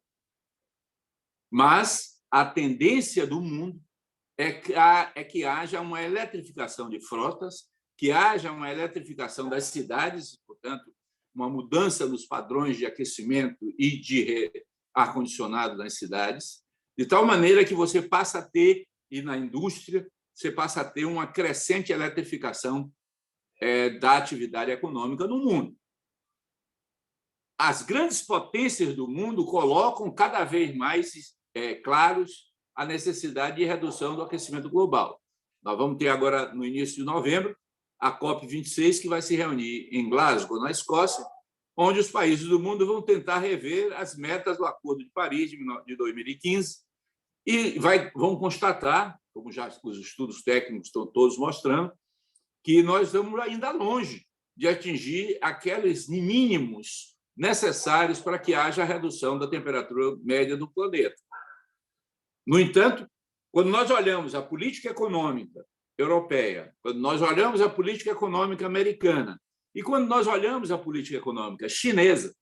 Mas a tendência do mundo é que haja uma eletrificação de frotas, que haja uma eletrificação das cidades, portanto, uma mudança nos padrões de aquecimento e de ar-condicionado nas cidades, de tal maneira que você passa a ter, e na indústria, você passa a ter uma crescente eletrificação da atividade econômica no mundo. As grandes potências do mundo colocam cada vez mais claros a necessidade de redução do aquecimento global. Nós vamos ter agora, no início de novembro, a COP26, que vai se reunir em Glasgow, na Escócia, onde os países do mundo vão tentar rever as metas do Acordo de Paris de 2015 e vão constatar, como já os estudos técnicos estão todos mostrando, que nós estamos ainda longe de atingir aqueles mínimos necessários para que haja a redução da temperatura média do planeta. No entanto, quando nós olhamos a política econômica europeia, quando nós olhamos a política econômica americana e quando nós olhamos a política econômica chinesa,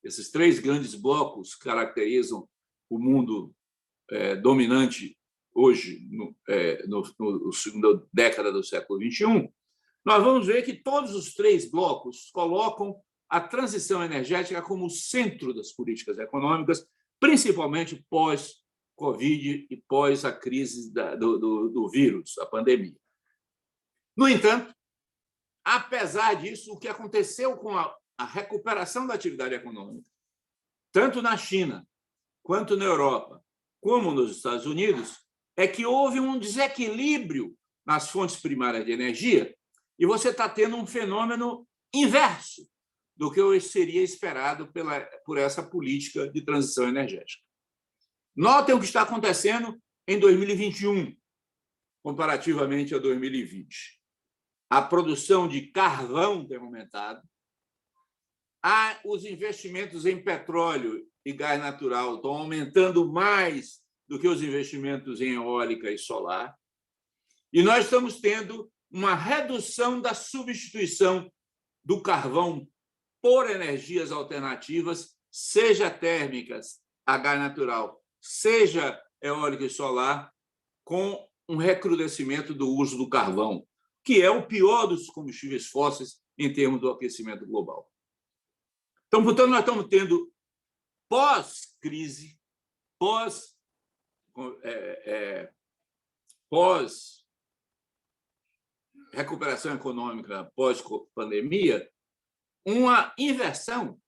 esses 3 grandes blocos caracterizam o mundo dominante hoje, na segunda década do século XXI, nós vamos ver que todos os 3 blocos colocam a transição energética como o centro das políticas econômicas, principalmente pós-Covid e pós a crise do vírus, a pandemia. No entanto, apesar disso, o que aconteceu com a recuperação da atividade econômica, tanto na China, quanto na Europa, como nos Estados Unidos, é que houve um desequilíbrio nas fontes primárias de energia e você está tendo um fenômeno inverso do que seria esperado por essa política de transição energética. Notem o que está acontecendo em 2021, comparativamente a 2020. A produção de carvão tem aumentado, os investimentos em petróleo e gás natural estão aumentando mais do que os investimentos em eólica e solar, e nós estamos tendo uma redução da substituição do carvão por energias alternativas, seja térmicas, a gás natural, seja eólica e solar, com um recrudescimento do uso do carvão, que é o pior dos combustíveis fósseis em termos do aquecimento global. Então, portanto, nós estamos tendo pós-crise, pós-recuperação econômica, pós-pandemia, uma inversão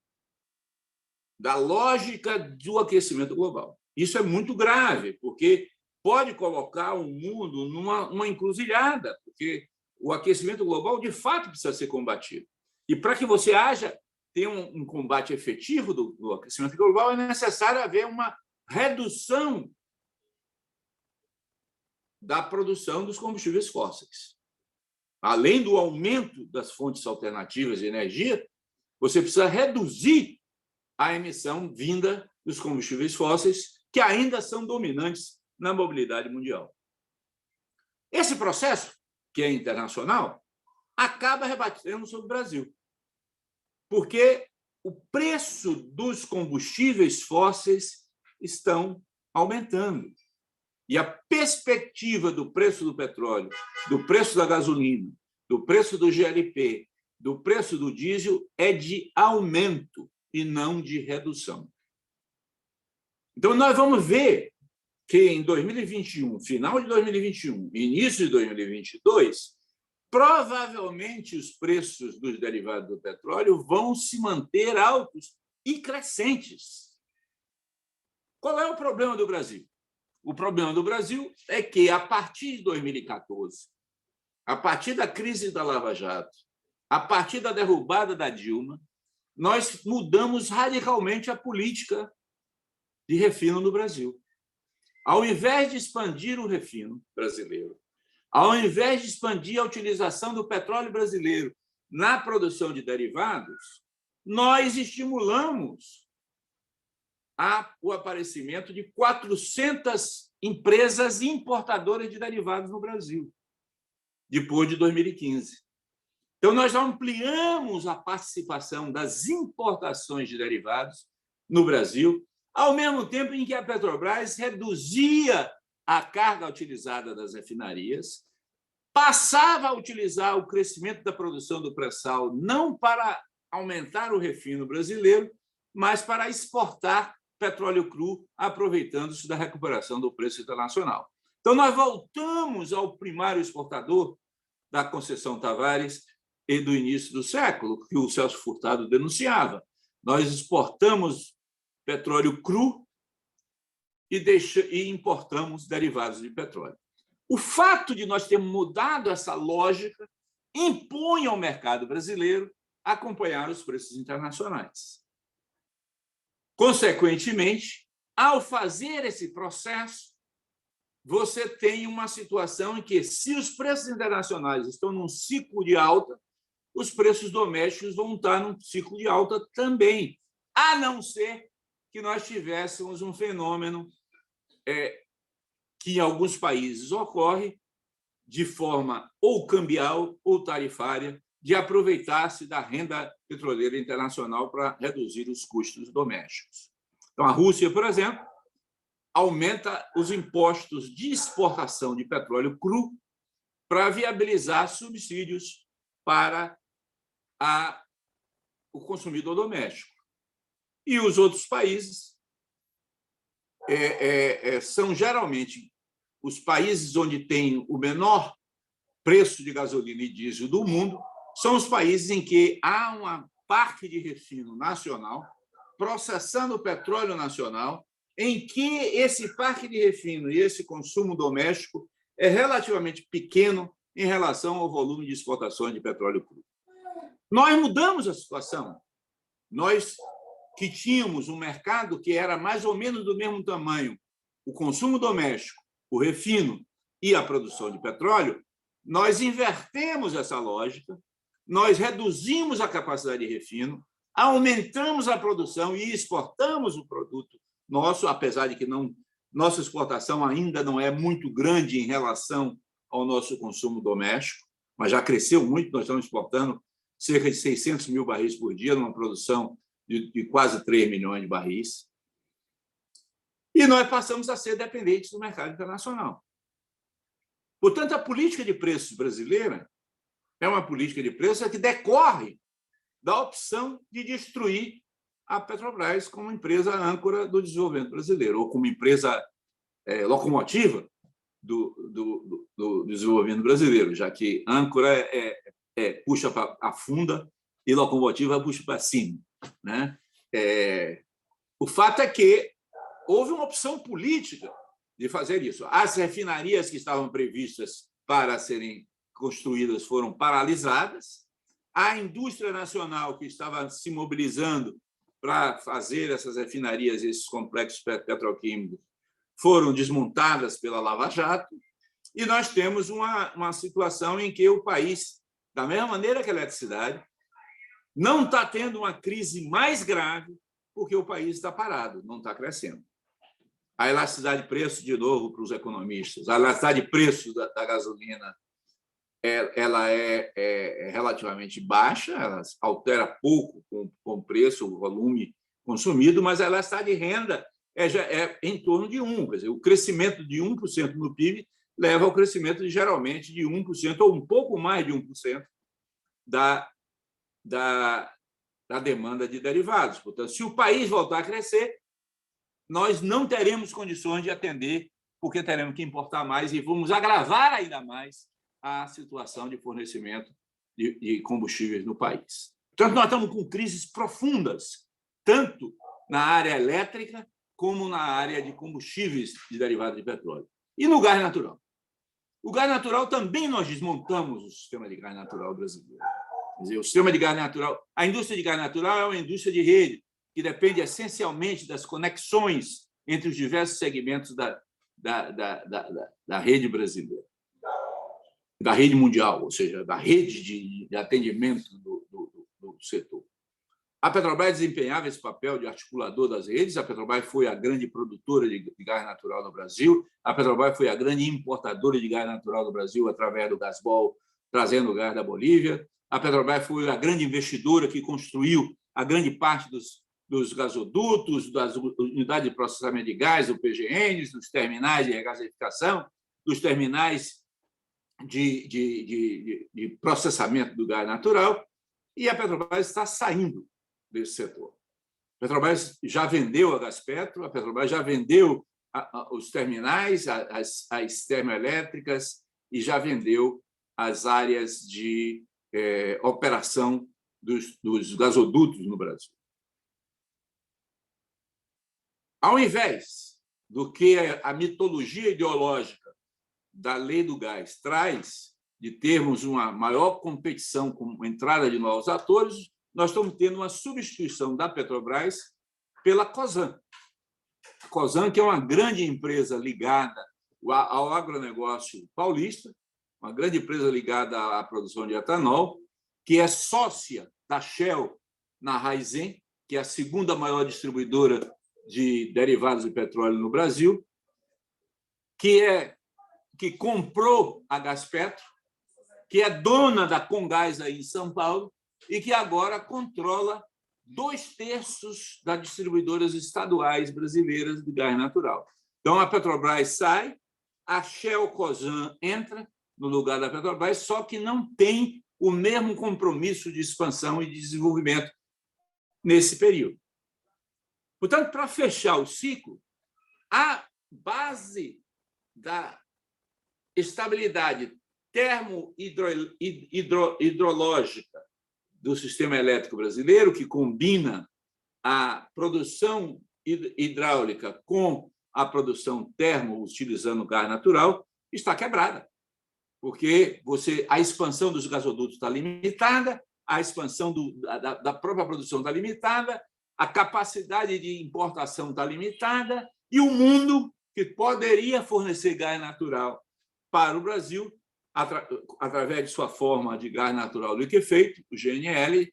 da lógica do aquecimento global. Isso é muito grave, porque pode colocar o mundo numa encruzilhada, porque o aquecimento global, de fato, precisa ser combatido. E para que você tenha um combate efetivo do aquecimento global, é necessário haver uma redução da produção dos combustíveis fósseis. Além do aumento das fontes alternativas de energia, você precisa reduzir a emissão vinda dos combustíveis fósseis, que ainda são dominantes na mobilidade mundial. Esse processo, que é internacional, acaba rebatendo sobre o Brasil, porque o preço dos combustíveis fósseis estão aumentando. E a perspectiva do preço do petróleo, do preço da gasolina, do preço do GLP, do preço do diesel é de aumento e não de redução. Então, nós vamos ver que em 2021, final de 2021, início de 2022, provavelmente os preços dos derivados do petróleo vão se manter altos e crescentes. Qual é o problema do Brasil? O problema do Brasil é que, a partir de 2014, a partir da crise da Lava Jato, a partir da derrubada da Dilma, nós mudamos radicalmente a política de refino no Brasil. Ao invés de expandir o refino brasileiro, ao invés de expandir a utilização do petróleo brasileiro na produção de derivados, nós estimulamos o aparecimento de 400 empresas importadoras de derivados no Brasil, depois de 2015. Então, nós ampliamos a participação das importações de derivados no Brasil, ao mesmo tempo em que a Petrobras reduzia a carga utilizada das refinarias, passava a utilizar o crescimento da produção do pré-sal não para aumentar o refino brasileiro, mas para exportar petróleo cru, aproveitando-se da recuperação do preço internacional. Então, nós voltamos ao primário exportador da Conceição Tavares e do início do século, que o Celso Furtado denunciava. Nós exportamos petróleo cru e importamos derivados de petróleo. O fato de nós termos mudado essa lógica impõe ao mercado brasileiro acompanhar os preços internacionais. Consequentemente, ao fazer esse processo, você tem uma situação em que, se os preços internacionais estão num ciclo de alta, os preços domésticos vão estar num ciclo de alta também, a não ser que nós tivéssemos um fenômeno que em alguns países ocorre de forma ou cambial ou tarifária, de aproveitar-se da renda petroleira internacional para reduzir os custos domésticos. Então, a Rússia, por exemplo, aumenta os impostos de exportação de petróleo cru para viabilizar subsídios para o consumidor doméstico. E os outros países são geralmente os países onde tem o menor preço de gasolina e diesel do mundo, são os países em que há uma parque de refino nacional processando o petróleo nacional, em que esse parque de refino e esse consumo doméstico é relativamente pequeno em relação ao volume de exportações de petróleo cru. Nós mudamos a situação. Nós, que tínhamos um mercado que era mais ou menos do mesmo tamanho, o consumo doméstico, o refino e a produção de petróleo, nós invertemos essa lógica, nós reduzimos a capacidade de refino, aumentamos a produção e exportamos o produto nosso, apesar de que nossa exportação ainda não é muito grande em relação ao nosso consumo doméstico, mas já cresceu muito, nós estamos exportando cerca de 600 mil barris por dia, numa produção de quase 3 milhões de barris. E nós passamos a ser dependentes do mercado internacional. Portanto, a política de preços brasileira é uma política de preços que decorre da opção de destruir a Petrobras como empresa âncora do desenvolvimento brasileiro, ou como empresa locomotiva do desenvolvimento brasileiro, já que âncora puxa para a funda e locomotiva puxa para cima, né? O fato é que houve uma opção política de fazer isso. As refinarias que estavam previstas para serem construídas foram paralisadas. A indústria nacional que estava se mobilizando para fazer essas refinarias, esses complexos petroquímicos, foram desmontadas pela Lava Jato. E nós temos uma situação em que o país, da mesma maneira que a eletricidade, não está tendo uma crise mais grave porque o país está parado, não está crescendo. A elasticidade de preço, de novo, para os economistas, a elasticidade de preço da gasolina ela é relativamente baixa, ela altera pouco com o preço, o volume consumido, mas a elasticidade de renda é em torno de 1%. Quer dizer, o crescimento de 1% no PIB leva ao crescimento, geralmente, de 1% ou um pouco mais de 1% da demanda de derivados. Portanto, se o país voltar a crescer, nós não teremos condições de atender, porque teremos que importar mais e vamos agravar ainda mais a situação de fornecimento de combustíveis no país. Portanto, nós estamos com crises profundas, tanto na área elétrica como na área de combustíveis de derivados de petróleo. E no gás natural? O gás natural também nós desmontamos o sistema de gás natural brasileiro. Quer dizer, o sistema de gás natural, a indústria de gás natural é uma indústria de rede que depende essencialmente das conexões entre os diversos segmentos da rede brasileira, da rede mundial, ou seja, da rede de atendimento do setor. A Petrobras desempenhava esse papel de articulador das redes. A Petrobras foi a grande produtora de gás natural no Brasil. A Petrobras foi a grande importadora de gás natural no Brasil através do Gasbol, trazendo o gás da Bolívia. A Petrobras foi a grande investidora que construiu a grande parte dos gasodutos, das unidades de processamento de gás, do PGNs, dos terminais de regasificação, dos terminais de processamento do gás natural. E a Petrobras está saindo desse setor. A Petrobras já vendeu a Gaspetro, a Petrobras já vendeu os terminais, as termoelétricas e já vendeu as áreas de operação dos gasodutos no Brasil. Ao invés do que a mitologia ideológica da lei do gás traz, de termos uma maior competição com a entrada de novos atores, nós estamos tendo uma substituição da Petrobras pela Cosan. A Cosan, que é uma grande empresa ligada ao agronegócio paulista, uma grande empresa ligada à produção de etanol, que é sócia da Shell na Raízen, que é a segunda maior distribuidora de derivados de petróleo no Brasil, que comprou a Gaspetro, que é dona da Comgás aí em São Paulo, e que agora controla 2/3 das distribuidoras estaduais brasileiras de gás natural. Então, a Petrobras sai, a Shell Cosan entra no lugar da Petrobras, só que não tem o mesmo compromisso de expansão e de desenvolvimento nesse período. Portanto, para fechar o ciclo, a base da estabilidade termo-hidrológica do sistema elétrico brasileiro, que combina a produção hidráulica com a produção termo, utilizando gás natural, está quebrada, porque a expansão dos gasodutos está limitada, a expansão da própria produção está limitada, a capacidade de importação está limitada, e o mundo, que poderia fornecer gás natural para o Brasil, através de sua forma de gás natural liquefeito, o GNL,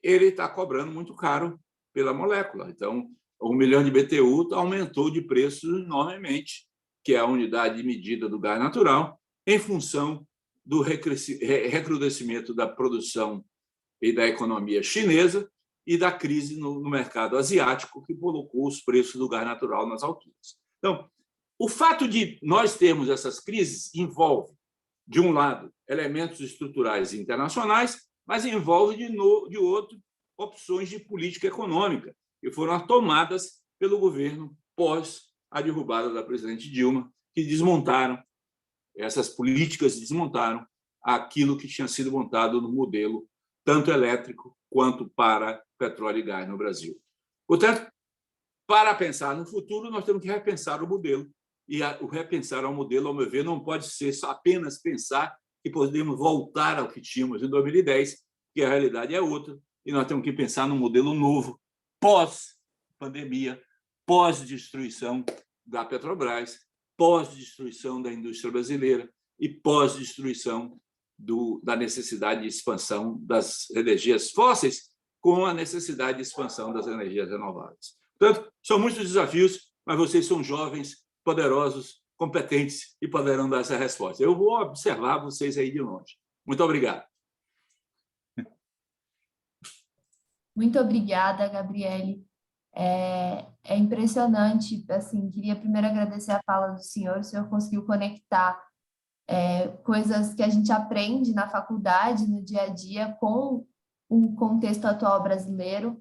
ele está cobrando muito caro pela molécula. Então, 1 milhão de BTU aumentou de preço enormemente, que é a unidade de medida do gás natural, em função do recrudescimento da produção e da economia chinesa e da crise no mercado asiático, que colocou os preços do gás natural nas alturas. Então, o fato de nós termos essas crises envolve, de um lado, elementos estruturais internacionais, mas envolve, de outro, opções de política econômica, que foram tomadas pelo governo pós a derrubada da presidente Dilma, que desmontaram, essas políticas desmontaram aquilo que tinha sido montado no modelo tanto elétrico quanto para petróleo e gás no Brasil. Portanto, para pensar no futuro, nós temos que repensar o modelo. E o repensar ao modelo, ao meu ver, não pode ser só apenas pensar que podemos voltar ao que tínhamos em 2010, que a realidade é outra, e nós temos que pensar num modelo novo, pós-pandemia, pós-destruição da Petrobras, pós-destruição da indústria brasileira e pós-destruição da necessidade de expansão das energias fósseis com a necessidade de expansão das energias renováveis. Portanto, são muitos desafios, mas vocês são jovens, poderosos, competentes e poderão dar essa resposta. Eu vou observar vocês aí de longe. Muito obrigado.
Muito obrigada, Gabriele. É impressionante, assim, queria primeiro agradecer a fala do senhor, o senhor conseguiu conectar coisas que a gente aprende na faculdade, no dia a dia, com o contexto atual brasileiro,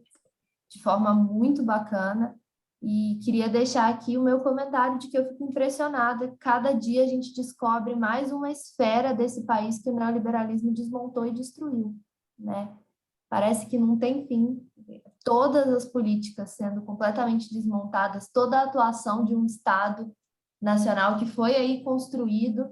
de forma muito bacana. E queria deixar aqui o meu comentário de que eu fico impressionada. Cada dia a gente descobre mais uma esfera desse país que o neoliberalismo desmontou e destruiu, né? Parece que não tem fim. Todas as políticas sendo completamente desmontadas, toda a atuação de um Estado nacional que foi aí construído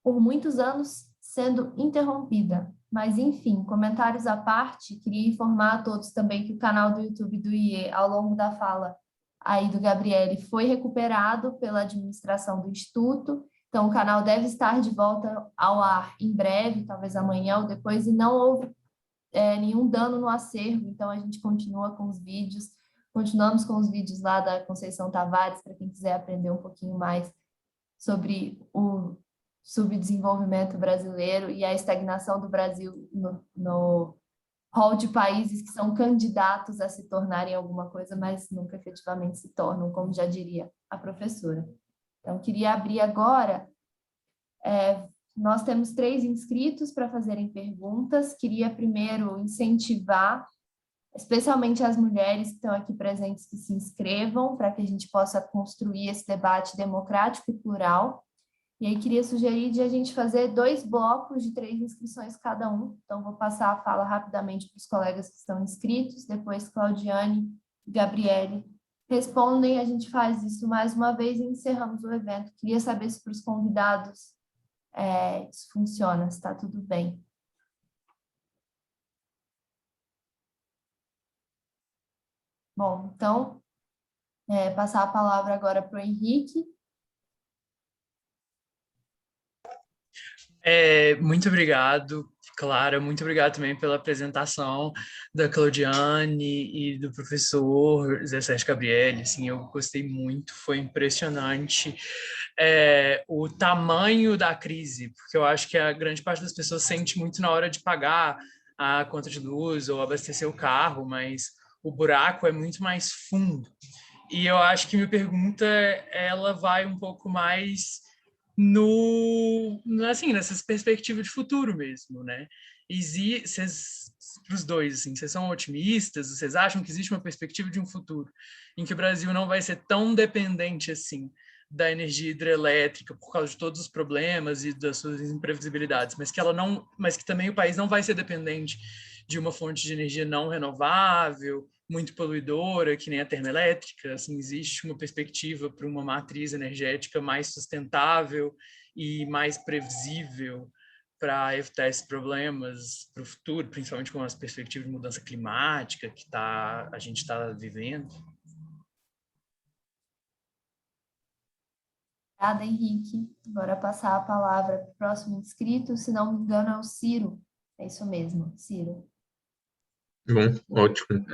por muitos anos sendo interrompida. Mas, enfim, comentários à parte, queria informar a todos também que o canal do YouTube do IE, ao longo da fala aí do Gabriele, foi recuperado pela administração do Instituto, então o canal deve estar de volta ao ar em breve, talvez amanhã ou depois, e não houve nenhum dano no acervo, então a gente continua com os vídeos, continuamos com os vídeos lá da Conceição Tavares, para quem quiser aprender um pouquinho mais sobre o subdesenvolvimento brasileiro e a estagnação do Brasil no hall de países que são candidatos a se tornarem alguma coisa, mas nunca efetivamente se tornam, como já diria a professora. Então, queria abrir agora. Nós temos 3 inscritos para fazerem perguntas. Queria primeiro incentivar, especialmente as mulheres que estão aqui presentes, que se inscrevam, para que a gente possa construir esse debate democrático e plural. E aí queria sugerir de a gente fazer 2 blocos de 3 inscrições cada um. Então, vou passar a fala rapidamente para os colegas que estão inscritos, depois Claudiane e Gabriele respondem, a gente faz isso mais uma vez e encerramos o evento. Queria saber se para os convidados isso funciona, se está tudo bem. Bom, então, passar a palavra agora para o Henrique.
Muito obrigado, Clara, muito obrigado também pela apresentação da Claudiane e do professor Zé Sérgio Gabriele. Assim, eu gostei muito, foi impressionante o tamanho da crise, porque eu acho que a grande parte das pessoas sente muito na hora de pagar a conta de luz ou abastecer o carro, mas o buraco é muito mais fundo. E eu acho que minha pergunta, ela vai um pouco mais nessas perspectivas de futuro mesmo, né? Para os dois, assim, vocês são otimistas? Vocês acham que existe uma perspectiva de um futuro em que o Brasil não vai ser tão dependente assim da energia hidrelétrica por causa de todos os problemas e das suas imprevisibilidades, mas que também o país não vai ser dependente de uma fonte de energia não renovável, muito poluidora, que nem a termoelétrica? Assim, existe uma perspectiva para uma matriz energética mais sustentável e mais previsível para evitar esses problemas para o futuro, principalmente com as perspectivas de mudança climática que a gente está vivendo?
Obrigada, Henrique. Agora passar a palavra para o próximo inscrito, se não me engano é o Ciro. É isso mesmo, Ciro.
Bom, ótimo.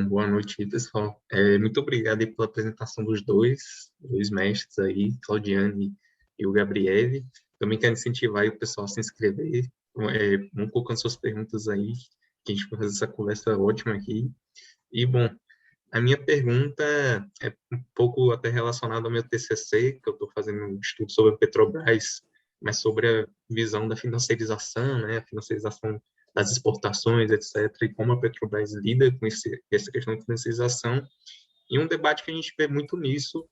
Boa noite aí, pessoal. Muito obrigado aí pela apresentação dos dois mestres aí, Claudiane e o Gabriele. Também quero incentivar aí o pessoal a se inscrever. Vão colocando suas perguntas aí, que a gente vai fazer essa conversa ótima aqui. E, bom, a minha pergunta é um pouco até relacionada ao meu TCC, que eu estou fazendo um estudo sobre a Petrobras, mas sobre a visão da financiarização, né, a financiarização das exportações, etc., e como a Petrobras lida com essa questão de financiarização. E um debate que a gente vê muito nisso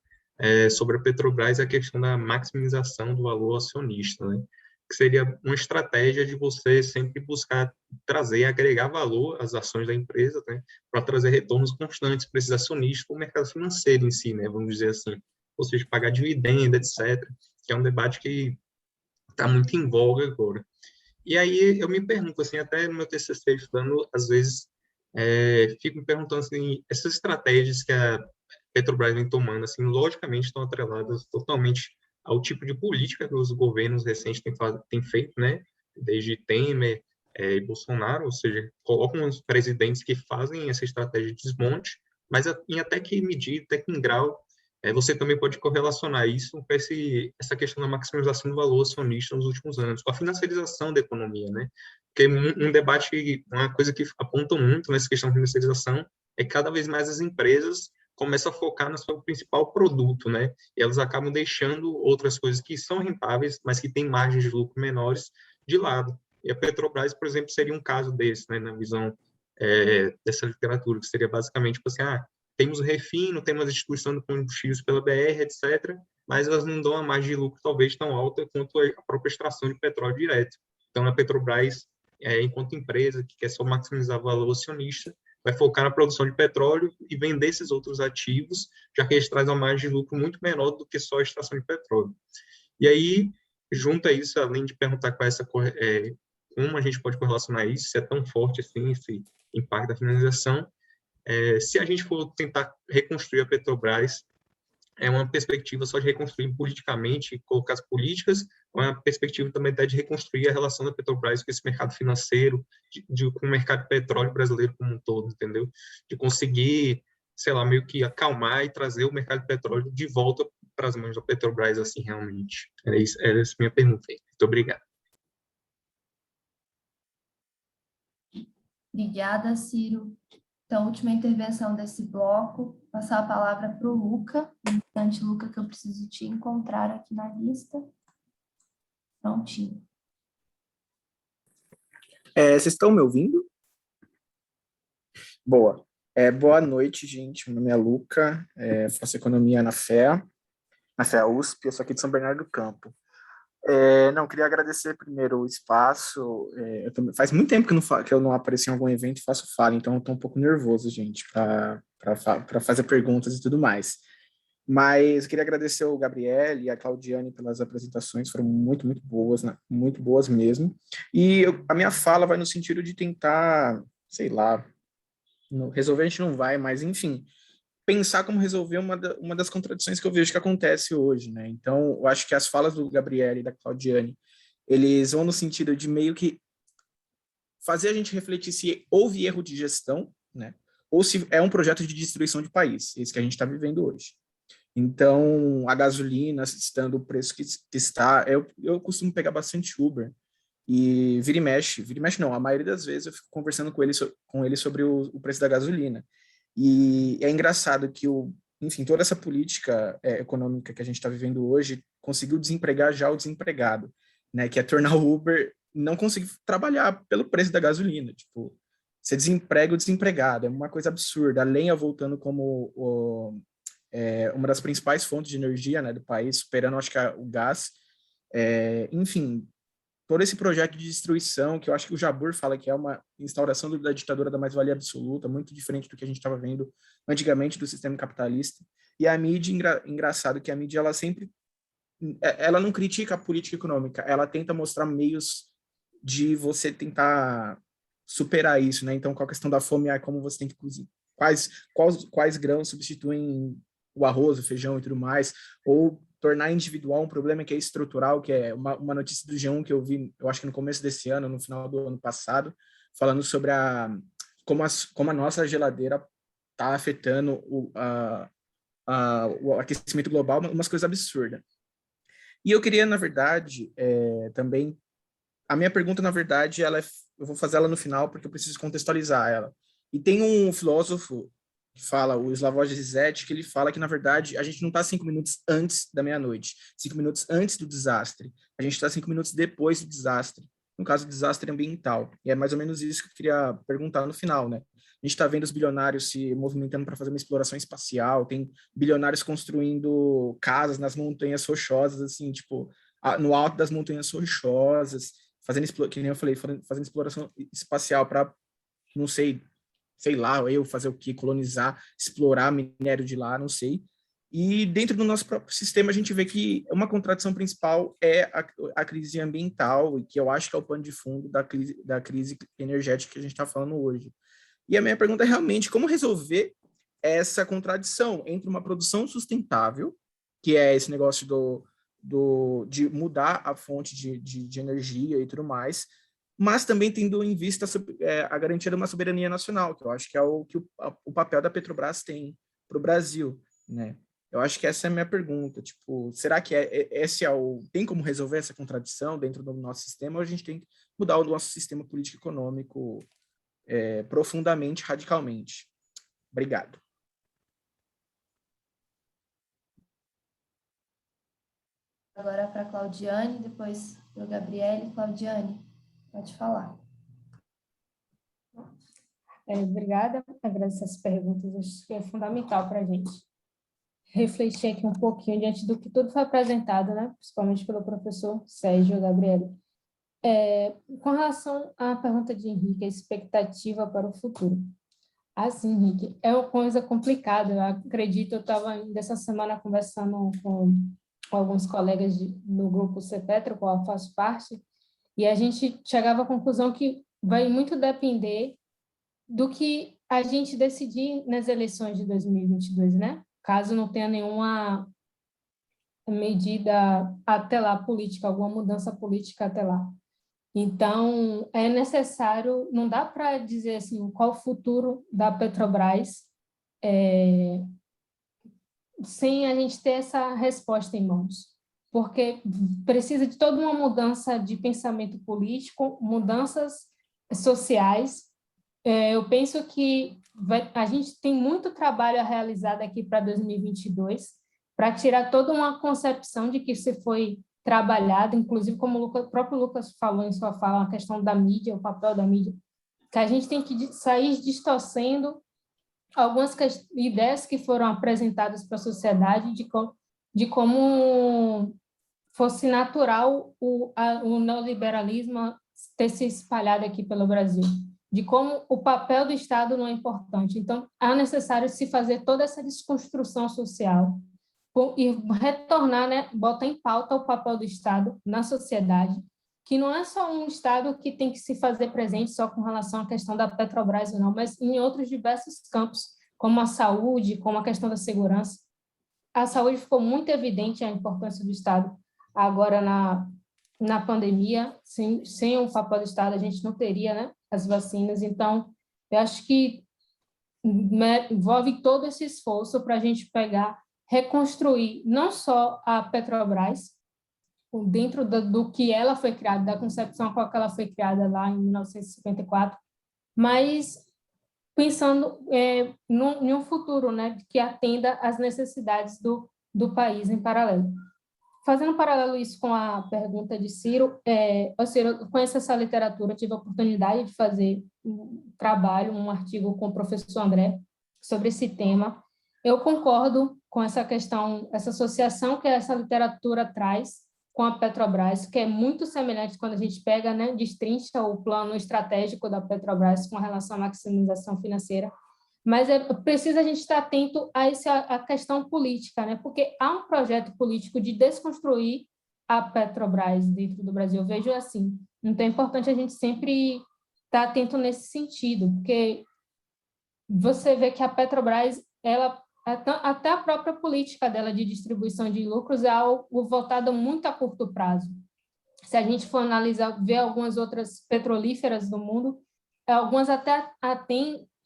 sobre a Petrobras é a questão da maximização do valor acionista, né? Que seria uma estratégia de você sempre buscar trazer, agregar valor às ações da empresa, né, para trazer retornos constantes para esses acionistas, para o mercado financeiro em si, né, vamos dizer assim, ou seja, pagar dividendo, etc., que é um debate que está muito em voga agora. E aí eu me pergunto, assim, até no meu TCC estudando, às vezes, fico me perguntando, assim, essas estratégias que a Petrobras vem tomando, assim, logicamente estão atreladas totalmente ao tipo de política que os governos recentes têm feito, né, desde Temer e Bolsonaro, ou seja, colocam os presidentes que fazem essa estratégia de desmonte, mas em até que medida, até que em grau, você também pode correlacionar isso com essa questão da maximização do valor acionista nos últimos anos, com a financiarização da economia, né? Porque um debate, uma coisa que apontam muito nessa questão de financiarização é que cada vez mais as empresas começam a focar no seu principal produto, né? E elas acabam deixando outras coisas que são rentáveis, mas que têm margens de lucro menores, de lado. E a Petrobras, por exemplo, seria um caso desse, né, na visão dessa literatura, que seria basicamente, tipo assim, temos o refino, temos a distribuição de combustíveis pela BR, etc., mas elas não dão a margem de lucro talvez tão alta quanto a própria extração de petróleo direto. Então, a Petrobras, enquanto empresa que quer só maximizar o valor acionista, vai focar na produção de petróleo e vender esses outros ativos, já que eles trazem uma margem de lucro muito menor do que só a extração de petróleo. E aí, junto a isso, além de perguntar qual como a gente pode correlacionar isso, se é tão forte assim, esse impacto da finalização, se a gente for tentar reconstruir a Petrobras, é uma perspectiva só de reconstruir politicamente, colocar as políticas, uma perspectiva também de reconstruir a relação da Petrobras com esse mercado financeiro, com o mercado de petróleo brasileiro como um todo, entendeu? De conseguir, sei lá, meio que acalmar e trazer o mercado de petróleo de volta para as mãos da Petrobras, assim, realmente. Era essa a minha pergunta aí. Muito obrigado.
Obrigada, Ciro. Então, última intervenção desse bloco, passar a palavra para o Luca. Importante, Luca, que eu preciso te encontrar aqui na lista. Prontinho.
Vocês estão me ouvindo? Boa. Boa noite, gente. Meu nome é Luca, faço economia na FEA USP, eu sou aqui de São Bernardo do Campo. Queria agradecer primeiro o espaço. Faz muito tempo que eu não apareci em algum evento e faço fala, então eu estou um pouco nervoso, gente, para fazer perguntas e tudo mais. Mas eu queria agradecer o Gabriel e a Claudiane pelas apresentações, foram muito, muito boas, né? Muito boas mesmo. E a minha fala vai no sentido de tentar, sei lá, resolver a gente não vai, mas enfim, pensar como resolver uma das contradições que eu vejo que acontece hoje, né? Então, eu acho que as falas do Gabriel e da Claudiane, eles vão no sentido de meio que fazer a gente refletir se houve erro de gestão, né? Ou se é um projeto de destruição de país, esse que a gente está vivendo hoje. Então, a gasolina, estando o preço que está, eu costumo pegar bastante Uber, e vira e mexe não, a maioria das vezes eu fico conversando com ele sobre o preço da gasolina. E é engraçado que enfim, toda essa política econômica que a gente está vivendo hoje conseguiu desempregar já o desempregado, né? Que é tornar o Uber não conseguir trabalhar pelo preço da gasolina. Tipo, você desemprega o desempregado, é uma coisa absurda. A lenha voltando como uma das principais fontes de energia, né, do país, superando, acho que o gás. Enfim, todo esse projeto de destruição, que eu acho que o Jabbour fala que é uma instauração da ditadura da mais-valia absoluta, muito diferente do que a gente estava vendo antigamente do sistema capitalista. E a mídia, engraçado que a mídia, ela não critica a política econômica, ela tenta mostrar meios de você tentar superar isso, né? Então, com a questão da fome, como você tem que cozinhar, quais grãos substituem o arroz, o feijão e tudo mais, ou tornar individual um problema que é estrutural, que é uma notícia do G1 que eu vi, eu acho que no começo desse ano, no final do ano passado, falando sobre como a nossa geladeira está afetando o aquecimento global, umas coisas absurdas. E eu queria, na verdade, também... A minha pergunta, na verdade, eu vou fazer ela no final, porque eu preciso contextualizar ela. E tem um filósofo que fala, o Slavoj Zizek, que ele fala que, na verdade, a gente não está 5 minutos antes da meia-noite, 5 minutos antes do desastre. A gente está 5 minutos depois do desastre, no caso do desastre ambiental. E é mais ou menos isso que eu queria perguntar no final, né? A gente está vendo os bilionários se movimentando para fazer uma exploração espacial, tem bilionários construindo casas nas montanhas rochosas, assim, tipo, no alto das montanhas rochosas, que nem eu falei, fazendo exploração espacial para, não sei lá, fazer o quê? Colonizar, explorar minério de lá, não sei. E dentro do nosso próprio sistema, a gente vê que uma contradição principal é a crise ambiental, e que eu acho que é o pano de fundo da crise energética que a gente está falando hoje. E a minha pergunta é realmente como resolver essa contradição entre uma produção sustentável, que é esse negócio de mudar a fonte de energia e tudo mais, mas também tendo em vista a garantia de uma soberania nacional, que eu acho que é o papel da Petrobras tem para o Brasil, né? Eu acho que essa é a minha pergunta, tipo, será que tem como resolver essa contradição dentro do nosso sistema, ou a gente tem que mudar o nosso sistema político-econômico profundamente, radicalmente? Obrigado.
Agora para a Claudiane, depois para o Gabriele. Claudiane, pode falar.
Obrigada, agradeço as perguntas, acho que é fundamental para a gente refletir aqui um pouquinho diante do que tudo foi apresentado, né? Principalmente pelo professor Sérgio Gabriele. Com relação à pergunta de Henrique, a expectativa para o futuro. Assim, Henrique, é uma coisa complicada, eu acredito, eu estava ainda essa semana conversando com alguns colegas do grupo CEPETRO, qual eu faço parte, e a gente chegava à conclusão que vai muito depender do que a gente decidir nas eleições de 2022, né? Caso não tenha nenhuma medida até lá política, alguma mudança política até lá. Então, é necessário, não dá para dizer assim, qual o futuro da Petrobras sem a gente ter essa resposta em mãos, porque precisa de toda uma mudança de pensamento político, mudanças sociais. Eu penso que a gente tem muito trabalho a realizar daqui para 2022 para tirar toda uma concepção de que se foi trabalhado, inclusive como o próprio Lucas falou em sua fala, a questão da mídia, o papel da mídia, que a gente tem que sair distorcendo algumas ideias que foram apresentadas para a sociedade de como fosse natural o neoliberalismo ter se espalhado aqui pelo Brasil, de como o papel do Estado não é importante. Então, é necessário se fazer toda essa desconstrução social e retornar, né, botar em pauta o papel do Estado na sociedade, que não é só um Estado que tem que se fazer presente só com relação à questão da Petrobras ou não, mas em outros diversos campos, como a saúde, como a questão da segurança. A saúde ficou muito evidente a importância do Estado agora na pandemia. Sem o papel do Estado, a gente não teria, né, as vacinas. Então, eu acho que envolve todo esse esforço para a gente reconstruir não só a Petrobras, dentro do que ela foi criada, da concepção com que ela foi criada lá em 1954, mas pensando em um futuro, né, que atenda às necessidades do país em paralelo. Fazendo um paralelo isso com a pergunta de Ciro, eu conheço essa literatura, tive a oportunidade de fazer um trabalho, um artigo com o professor André sobre esse tema. Eu concordo com essa questão, essa associação que essa literatura traz com a Petrobras, que é muito semelhante quando a gente pega, né, destrincha o plano estratégico da Petrobras com relação à maximização financeira, mas precisa a gente estar atento a questão política, né, porque há um projeto político de desconstruir a Petrobras dentro do Brasil, eu vejo assim. Então é importante a gente sempre estar atento nesse sentido, porque você vê que a Petrobras, até a própria política dela de distribuição de lucros é algo voltado muito a curto prazo. Se a gente for analisar, ver algumas outras petrolíferas do mundo, algumas até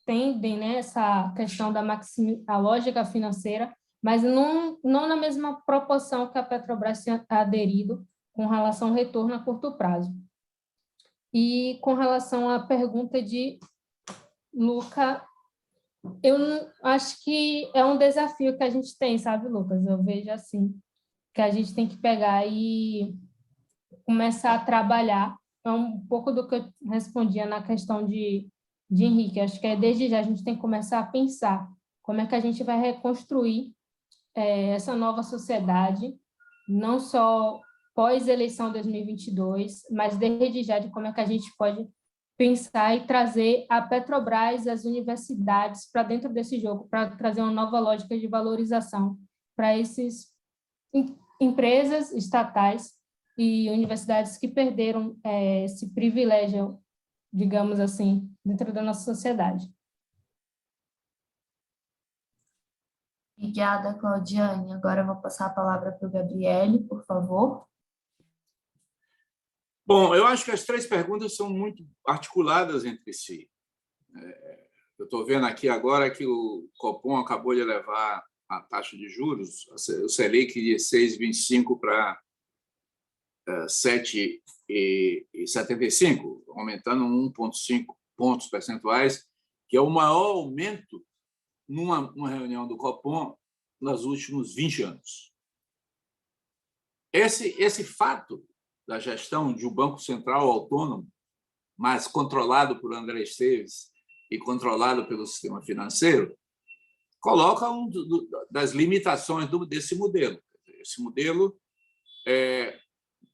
tendem, né, essa questão a lógica financeira, mas não na mesma proporção que a Petrobras tem aderido com relação ao retorno a curto prazo. E com relação à pergunta de Luca, eu acho que é um desafio que a gente tem, sabe, Lucas? Eu vejo assim, que a gente tem que pegar e começar a trabalhar. É um pouco do que eu respondia na questão de Henrique. Acho que desde já a gente tem que começar a pensar como é que a gente vai reconstruir essa nova sociedade, não só pós-eleição 2022, mas desde já de como é que a gente pode pensar e trazer a Petrobras, as universidades para dentro desse jogo, para trazer uma nova lógica de valorização para essas empresas estatais e universidades que perderam esse privilégio, digamos assim, dentro da nossa sociedade.
Obrigada, Claudiane. Agora eu vou passar a palavra para o Gabriele, por favor.
Bom, eu acho que as três perguntas são muito articuladas entre si. Eu estou vendo aqui agora que o Copom acabou de elevar a taxa de juros, o Selic de 6,25 para 7,75, aumentando 1,5 pontos percentuais, que é o maior aumento numa reunião do Copom nos últimos 20 anos. Esse fato da gestão de um Banco Central autônomo, mas controlado por André Esteves e controlado pelo sistema financeiro, coloca das limitações desse modelo. Esse modelo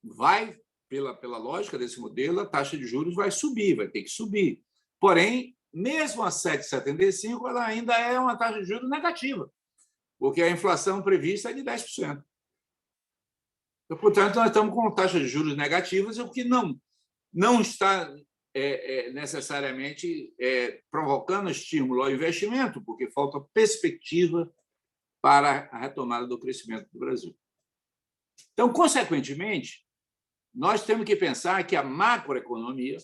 vai, pela lógica desse modelo, a taxa de juros vai subir, vai ter que subir. Porém, mesmo a 7,75, ela ainda é uma taxa de juros negativa, porque a inflação prevista é de 10%. Então, portanto, nós estamos com taxas de juros negativas, o que não está necessariamente provocando estímulo ao investimento, porque falta perspectiva para a retomada do crescimento do Brasil. Então, consequentemente, nós temos que pensar que a macroeconomia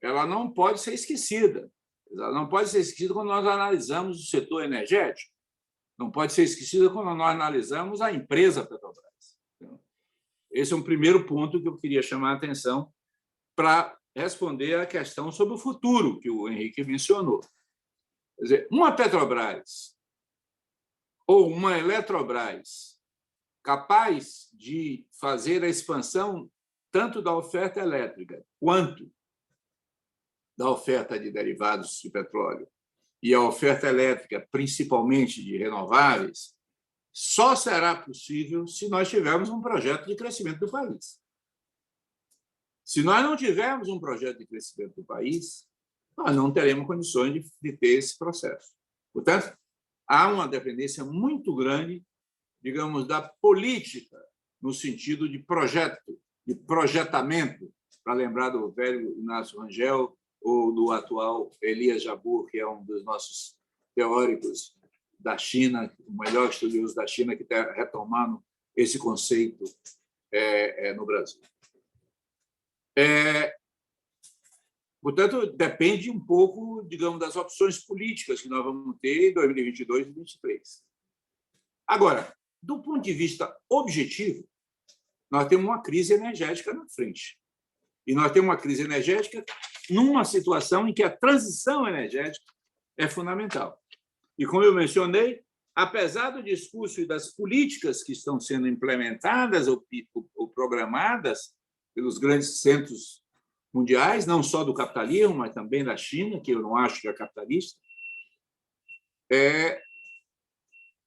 ela não pode ser esquecida. Ela não pode ser esquecida quando nós analisamos o setor energético. Não pode ser esquecida quando nós analisamos a empresa Petrobras. Esse é um primeiro ponto que eu queria chamar a atenção para responder à questão sobre o futuro que o Henrique mencionou. Quer dizer, uma Petrobras ou uma Eletrobras capaz de fazer a expansão tanto da oferta elétrica quanto da oferta de derivados de petróleo e a oferta elétrica, principalmente de renováveis, só será possível se nós tivermos um projeto de crescimento do país. Se nós não tivermos um projeto de crescimento do país, nós não teremos condições de ter esse processo. Portanto, há uma dependência muito grande, digamos, da política, no sentido de projeto, de projetamento, para lembrar do velho Inácio Rangel ou do atual Elias Jabbour, que é um dos nossos teóricos da China, o melhor estudioso da China, que está retomando esse conceito no Brasil. Portanto, depende um pouco, digamos, das opções políticas que nós vamos ter em 2022 e 2023. Agora, do ponto de vista objetivo, nós temos uma crise energética na frente. E nós temos uma crise energética numa situação em que a transição energética é fundamental. E, como eu mencionei, apesar do discurso e das políticas que estão sendo implementadas ou programadas pelos grandes centros mundiais, não só do capitalismo, mas também da China, que eu não acho que é capitalista,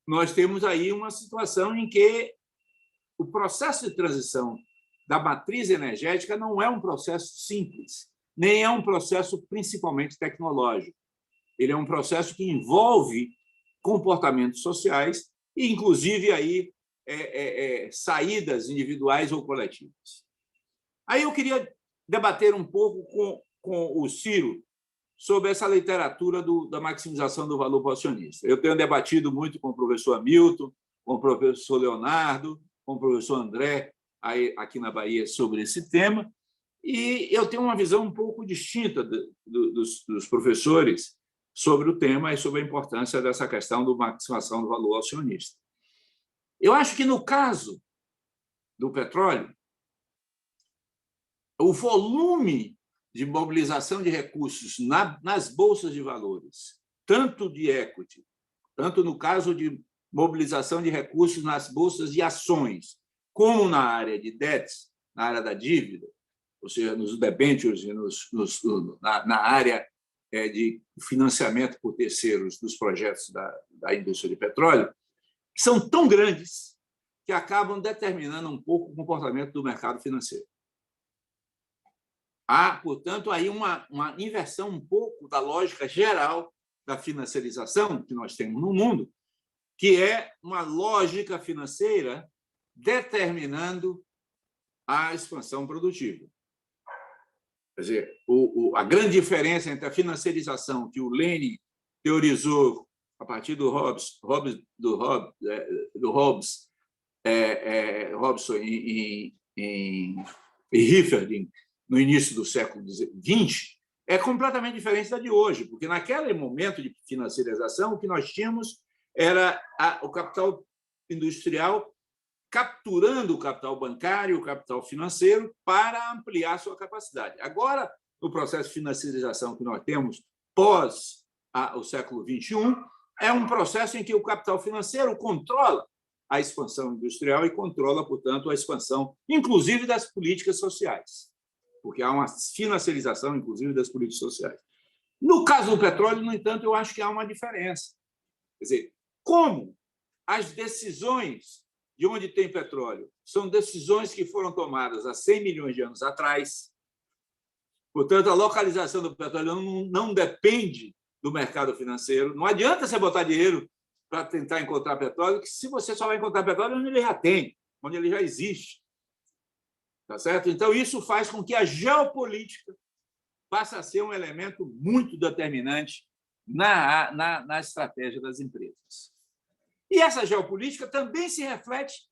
nós temos aí uma situação em que o processo de transição da matriz energética não é um processo simples, nem é um processo principalmente tecnológico. Ele é um processo que envolve comportamentos sociais e, inclusive, aí, saídas individuais ou coletivas. Aí eu queria debater um pouco com o Ciro sobre essa literatura da maximização do valor para o acionista. Eu tenho debatido muito com o professor Hamilton, com o professor Leonardo, com o professor André, aqui na Bahia, sobre esse tema, e eu tenho uma visão um pouco distinta dos professores sobre o tema e sobre a importância dessa questão da maximização do valor acionista. Eu acho que, no caso do petróleo, o volume de mobilização de recursos nas bolsas de valores, tanto de equity, tanto no caso de mobilização de recursos nas bolsas de ações, como na área de debts, na área da dívida, ou seja, nos debentures e na área de financiamento por terceiros dos projetos da indústria de petróleo, são tão grandes que acabam determinando um pouco o comportamento do mercado financeiro. Há, portanto, aí uma inversão um pouco da lógica geral da financiarização que nós temos no mundo, que é uma lógica financeira determinando a expansão produtiva. Quer dizer, a grande diferença entre a financiarização que o Lenin teorizou a partir do Robson e Rieferding no início do século XX é completamente diferente da de hoje, porque naquele momento de financiarização o que nós tínhamos era o capital industrial capturando o capital bancário, o capital financeiro, para ampliar sua capacidade. Agora, no processo de financiarização que nós temos pós o século XXI, é um processo em que o capital financeiro controla a expansão industrial e controla, portanto, a expansão, inclusive, das políticas sociais, porque há uma financiarização, inclusive, das políticas sociais. No caso do petróleo, no entanto, eu acho que há uma diferença. Quer dizer, como as decisões de onde tem petróleo são decisões que foram tomadas há 100 milhões de anos atrás, portanto, a localização do petróleo não depende do mercado financeiro. Não adianta você botar dinheiro para tentar encontrar petróleo, que se você só vai encontrar petróleo onde ele já tem, onde ele já existe. Tá certo? Então, isso faz com que a geopolítica passe a ser um elemento muito determinante na estratégia das empresas. E essa geopolítica também se reflete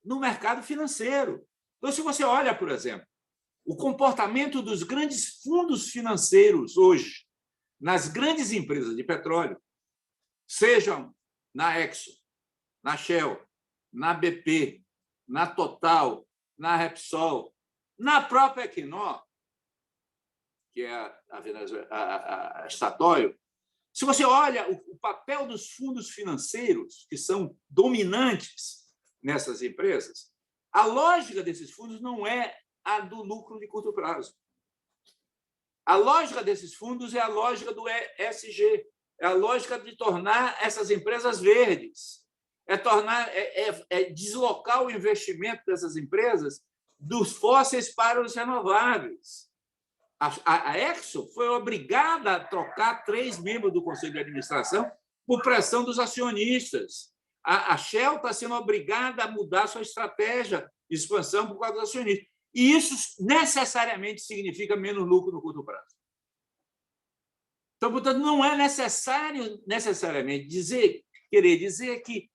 no mercado financeiro. Então, se você olha, por exemplo, o comportamento dos grandes fundos financeiros hoje nas grandes empresas de petróleo, sejam na Exxon, na Shell, na BP, na Total, na Repsol, na própria Equinor, que é a Statoil, se você olha o papel dos fundos financeiros, que são dominantes nessas empresas, a lógica desses fundos não é a do lucro de curto prazo. A lógica desses fundos é a lógica do ESG, é a lógica de tornar essas empresas verdes, é deslocar o investimento dessas empresas dos fósseis para os renováveis. A Exxon foi obrigada a trocar 3 membros do Conselho de Administração por pressão dos acionistas. A Shell está sendo obrigada a mudar sua estratégia de expansão por causa dos acionistas. E isso necessariamente significa menos lucro no curto prazo. Então, portanto, não é necessário necessariamente querer dizer que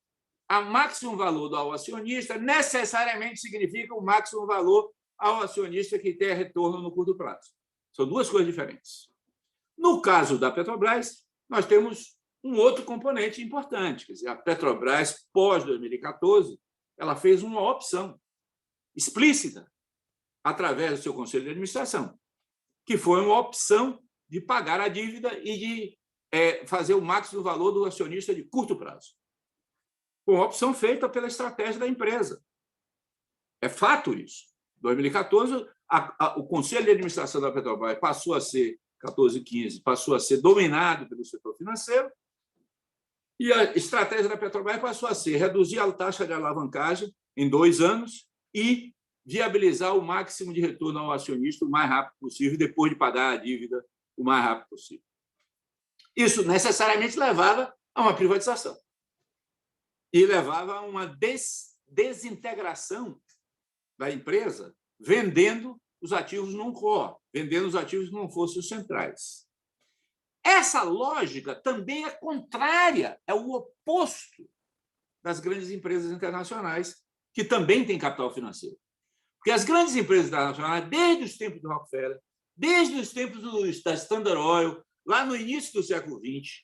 a máximo valor ao acionista necessariamente significa o máximo valor ao acionista que tem retorno no curto prazo. São duas coisas diferentes. No caso da Petrobras, nós temos um outro componente importante. Quer dizer, a Petrobras, pós-2014, ela fez uma opção explícita através do seu conselho de administração, que foi uma opção de pagar a dívida e de fazer o máximo valor do acionista de curto prazo. Foi uma opção feita pela estratégia da empresa. É fato isso. Em 2014, o conselho de administração da Petrobras passou a ser, 14 e 15, passou a ser dominado pelo setor financeiro, e a estratégia da Petrobras passou a ser reduzir a taxa de alavancagem em 2 anos e viabilizar o máximo de retorno ao acionista o mais rápido possível, depois de pagar a dívida o mais rápido possível. Isso necessariamente levava a uma privatização e levava a uma desintegração da empresa, vendendo os ativos não core, vendendo os ativos que não fossem os centrais. Essa lógica também é contrária, é o oposto das grandes empresas internacionais, que também têm capital financeiro. Porque as grandes empresas internacionais, desde os tempos do Rockefeller, desde os tempos da Standard Oil, lá no início do século XX,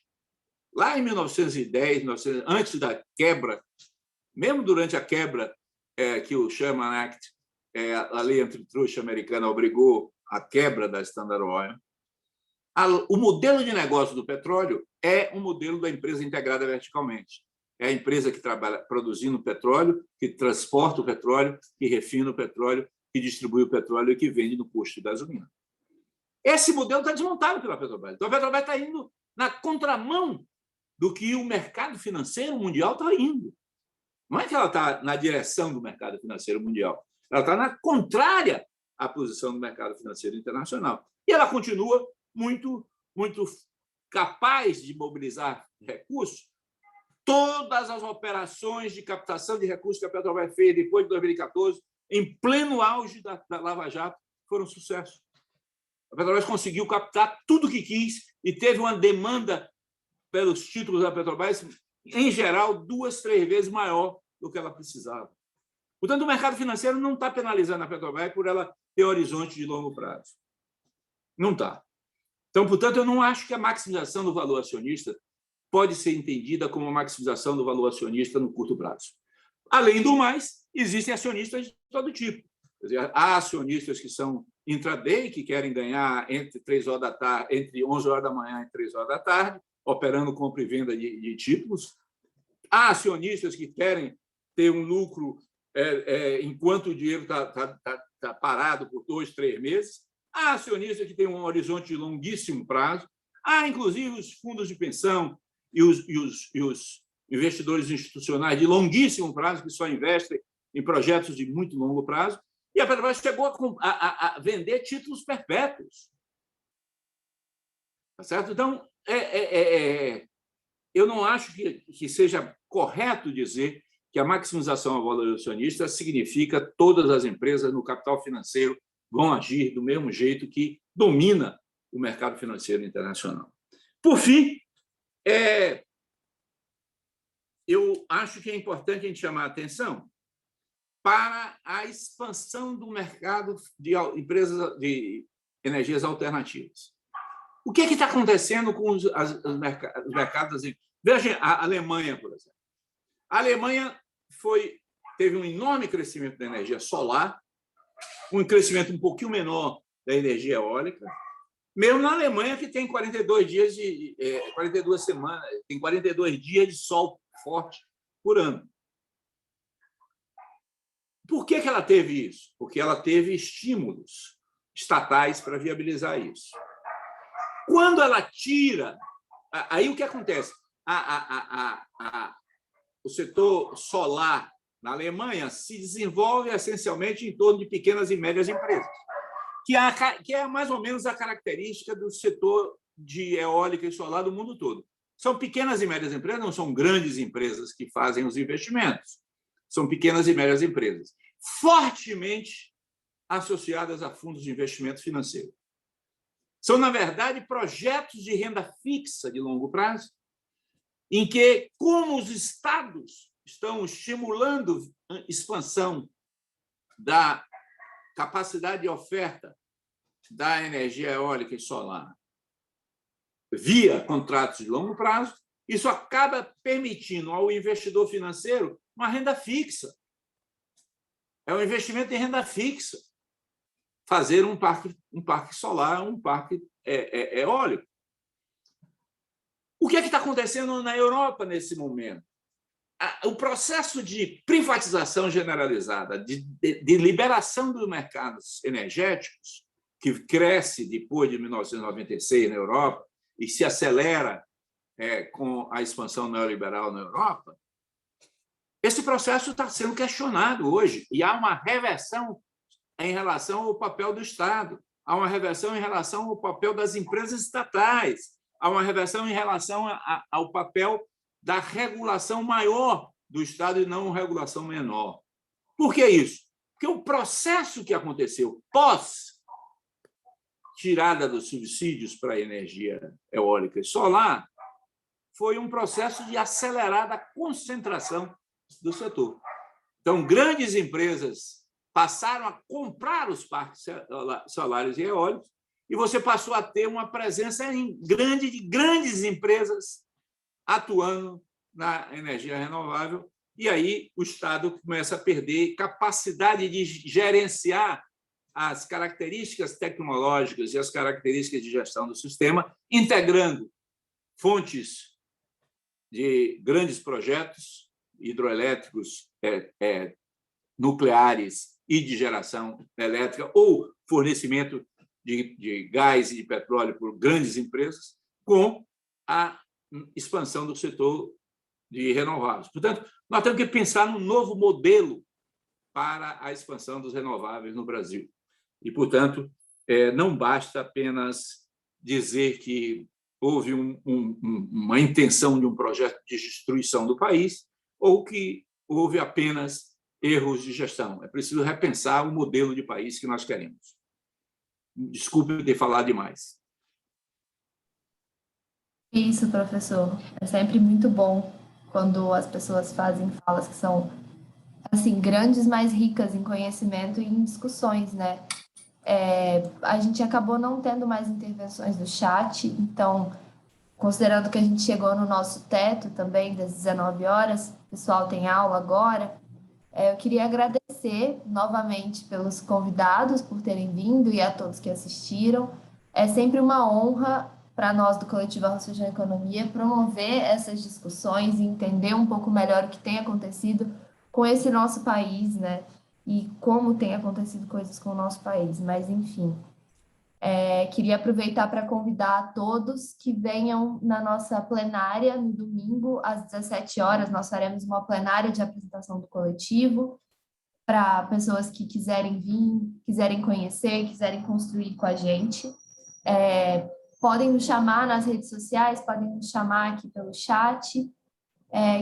lá em 1910, antes da quebra, mesmo durante a quebra que o Sherman Act, a lei antitruste americana, obrigou à quebra da Standard Oil, o modelo de negócio do petróleo é um modelo da empresa integrada verticalmente. É a empresa que trabalha produzindo petróleo, que transporta o petróleo, que refina o petróleo, que distribui o petróleo e que vende no posto de gasolina. Esse modelo está desmontado pela Petrobras. Então, a Petrobras está indo na contramão do que o mercado financeiro mundial está indo. Não é que ela está na direção do mercado financeiro mundial. Ela está na contrária à posição do mercado financeiro internacional. E ela continua muito capaz de mobilizar recursos. Todas as operações de captação de recursos que a Petrobras fez depois de 2014, em pleno auge da Lava Jato, foram um sucesso. A Petrobras conseguiu captar tudo o que quis e teve uma demanda pelos títulos da Petrobras, em geral, 2, 3 vezes maior do que ela precisava. Portanto, o mercado financeiro não está penalizando a Petrobras por ela ter horizonte de longo prazo. Não está. Então, portanto, eu não acho que a maximização do valor acionista pode ser entendida como uma maximização do valor acionista no curto prazo. Além do mais, existem acionistas de todo tipo. Quer dizer, há acionistas que são intraday, que querem ganhar entre 3 horas da tarde, entre 11 horas da manhã e 3 horas da tarde. operando compra e venda de títulos. Há acionistas que querem ter um lucro enquanto o dinheiro está parado por 2, 3 meses. Há acionistas que têm um horizonte de longuíssimo prazo. Há, inclusive, os fundos de pensão e os investidores institucionais de longuíssimo prazo, que só investem em projetos de muito longo prazo. E a Petrobras chegou a vender títulos perpétuos. Tá certo? Então, eu não acho que seja correto dizer que a maximização ao valor do acionista significa todas as empresas no capital financeiro vão agir do mesmo jeito que domina o mercado financeiro internacional. Por fim, eu acho que é importante a gente chamar a atenção para a expansão do mercado de empresas de energias alternativas. O que está acontecendo com os mercados? Veja a Alemanha, por exemplo. A Alemanha teve um enorme crescimento da energia solar, um crescimento um pouquinho menor da energia eólica, mesmo na Alemanha, que tem 42 semanas, tem 42 dias de sol forte por ano. Por que ela teve isso? Porque ela teve estímulos estatais para viabilizar isso. Quando ela tira... Aí o que acontece? O setor solar na Alemanha se desenvolve essencialmente em torno de pequenas e médias empresas, que é mais ou menos a característica do setor de eólica e solar do mundo todo. São pequenas e médias empresas, não são grandes empresas que fazem os investimentos. São pequenas e médias empresas, fortemente associadas a fundos de investimento financeiro. São, na verdade, projetos de renda fixa de longo prazo, em que, como os estados estão estimulando a expansão da capacidade de oferta da energia eólica e solar via contratos de longo prazo, isso acaba permitindo ao investidor financeiro uma renda fixa. É um investimento em renda fixa. Fazer um parque solar, um parque eólico. O que está acontecendo na Europa nesse momento? O processo de privatização generalizada, de liberação dos mercados energéticos, que cresce depois de 1996 na Europa e se acelera com a expansão neoliberal na Europa, esse processo está sendo questionado hoje e há uma reversão em relação ao papel do Estado, há uma reversão em relação ao papel das empresas estatais, há uma reversão em relação ao papel da regulação maior do Estado e não uma regulação menor. Por que isso? Porque o processo que aconteceu pós-tirada dos subsídios para a energia eólica e solar foi um processo de acelerada concentração do setor. Então, grandes empresas passaram a comprar os parques solares e eólicos e você passou a ter uma presença grande de grandes empresas atuando na energia renovável, e aí o Estado começa a perder capacidade de gerenciar as características tecnológicas e as características de gestão do sistema, integrando fontes de grandes projetos hidroelétricos, nucleares e de geração elétrica, ou fornecimento de gás e de petróleo por grandes empresas, com a expansão do setor de renováveis. Portanto, nós temos que pensar num novo modelo para a expansão dos renováveis no Brasil. E, portanto, não basta apenas dizer que houve uma intenção de um projeto de destruição do país ou que houve apenas erros de gestão. É preciso repensar o modelo de país que nós queremos. Desculpe ter falado demais.
Isso, professor. É sempre muito bom quando as pessoas fazem falas que são assim grandes, mas ricas em conhecimento e em discussões, né? A gente acabou não tendo mais intervenções do chat, então, considerando que a gente chegou no nosso teto também, das 19 horas, o pessoal tem aula agora, eu queria agradecer novamente pelos convidados por terem vindo e a todos que assistiram. É sempre uma honra para nós do Coletivo Arroz, Feijão e Economia, promover essas discussões e entender um pouco melhor o que tem acontecido com esse nosso país, né? E como tem acontecido coisas com o nosso país. Mas, enfim, queria aproveitar para convidar a todos que venham na nossa plenária no domingo, às 17 horas. Nós faremos uma plenária de apresentação do coletivo para pessoas que quiserem vir, quiserem conhecer, quiserem construir com a gente. Podem nos chamar nas redes sociais, podem nos chamar aqui pelo chat.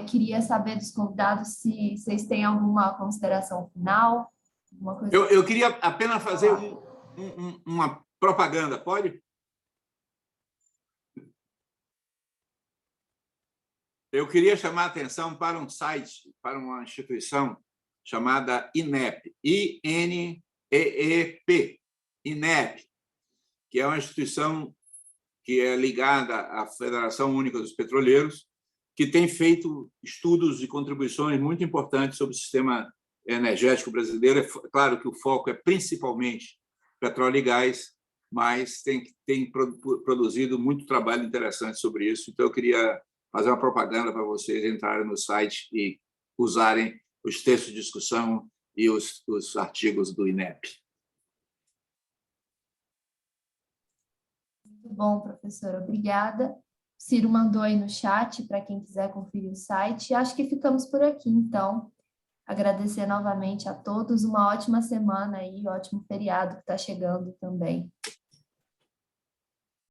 Queria saber dos convidados se vocês têm alguma consideração final. Alguma coisa
eu queria apenas fazer uma propaganda, pode? Eu queria chamar a atenção para um site, para uma instituição chamada INEP, I-N-E-E-P, INEP, que é uma instituição que é ligada à Federação Única dos Petroleiros, que tem feito estudos e contribuições muito importantes sobre o sistema energético brasileiro. É claro que o foco é principalmente petróleo e gás, mas tem produzido muito trabalho interessante sobre isso. Então, eu queria fazer uma propaganda para vocês entrarem no site e usarem os textos de discussão e os artigos do INEP.
Muito bom, professora. Obrigada. Ciro mandou aí no chat para quem quiser conferir o site. Acho que ficamos por aqui, então. Agradecer novamente a todos. Uma ótima semana aí, ótimo feriado que está chegando também.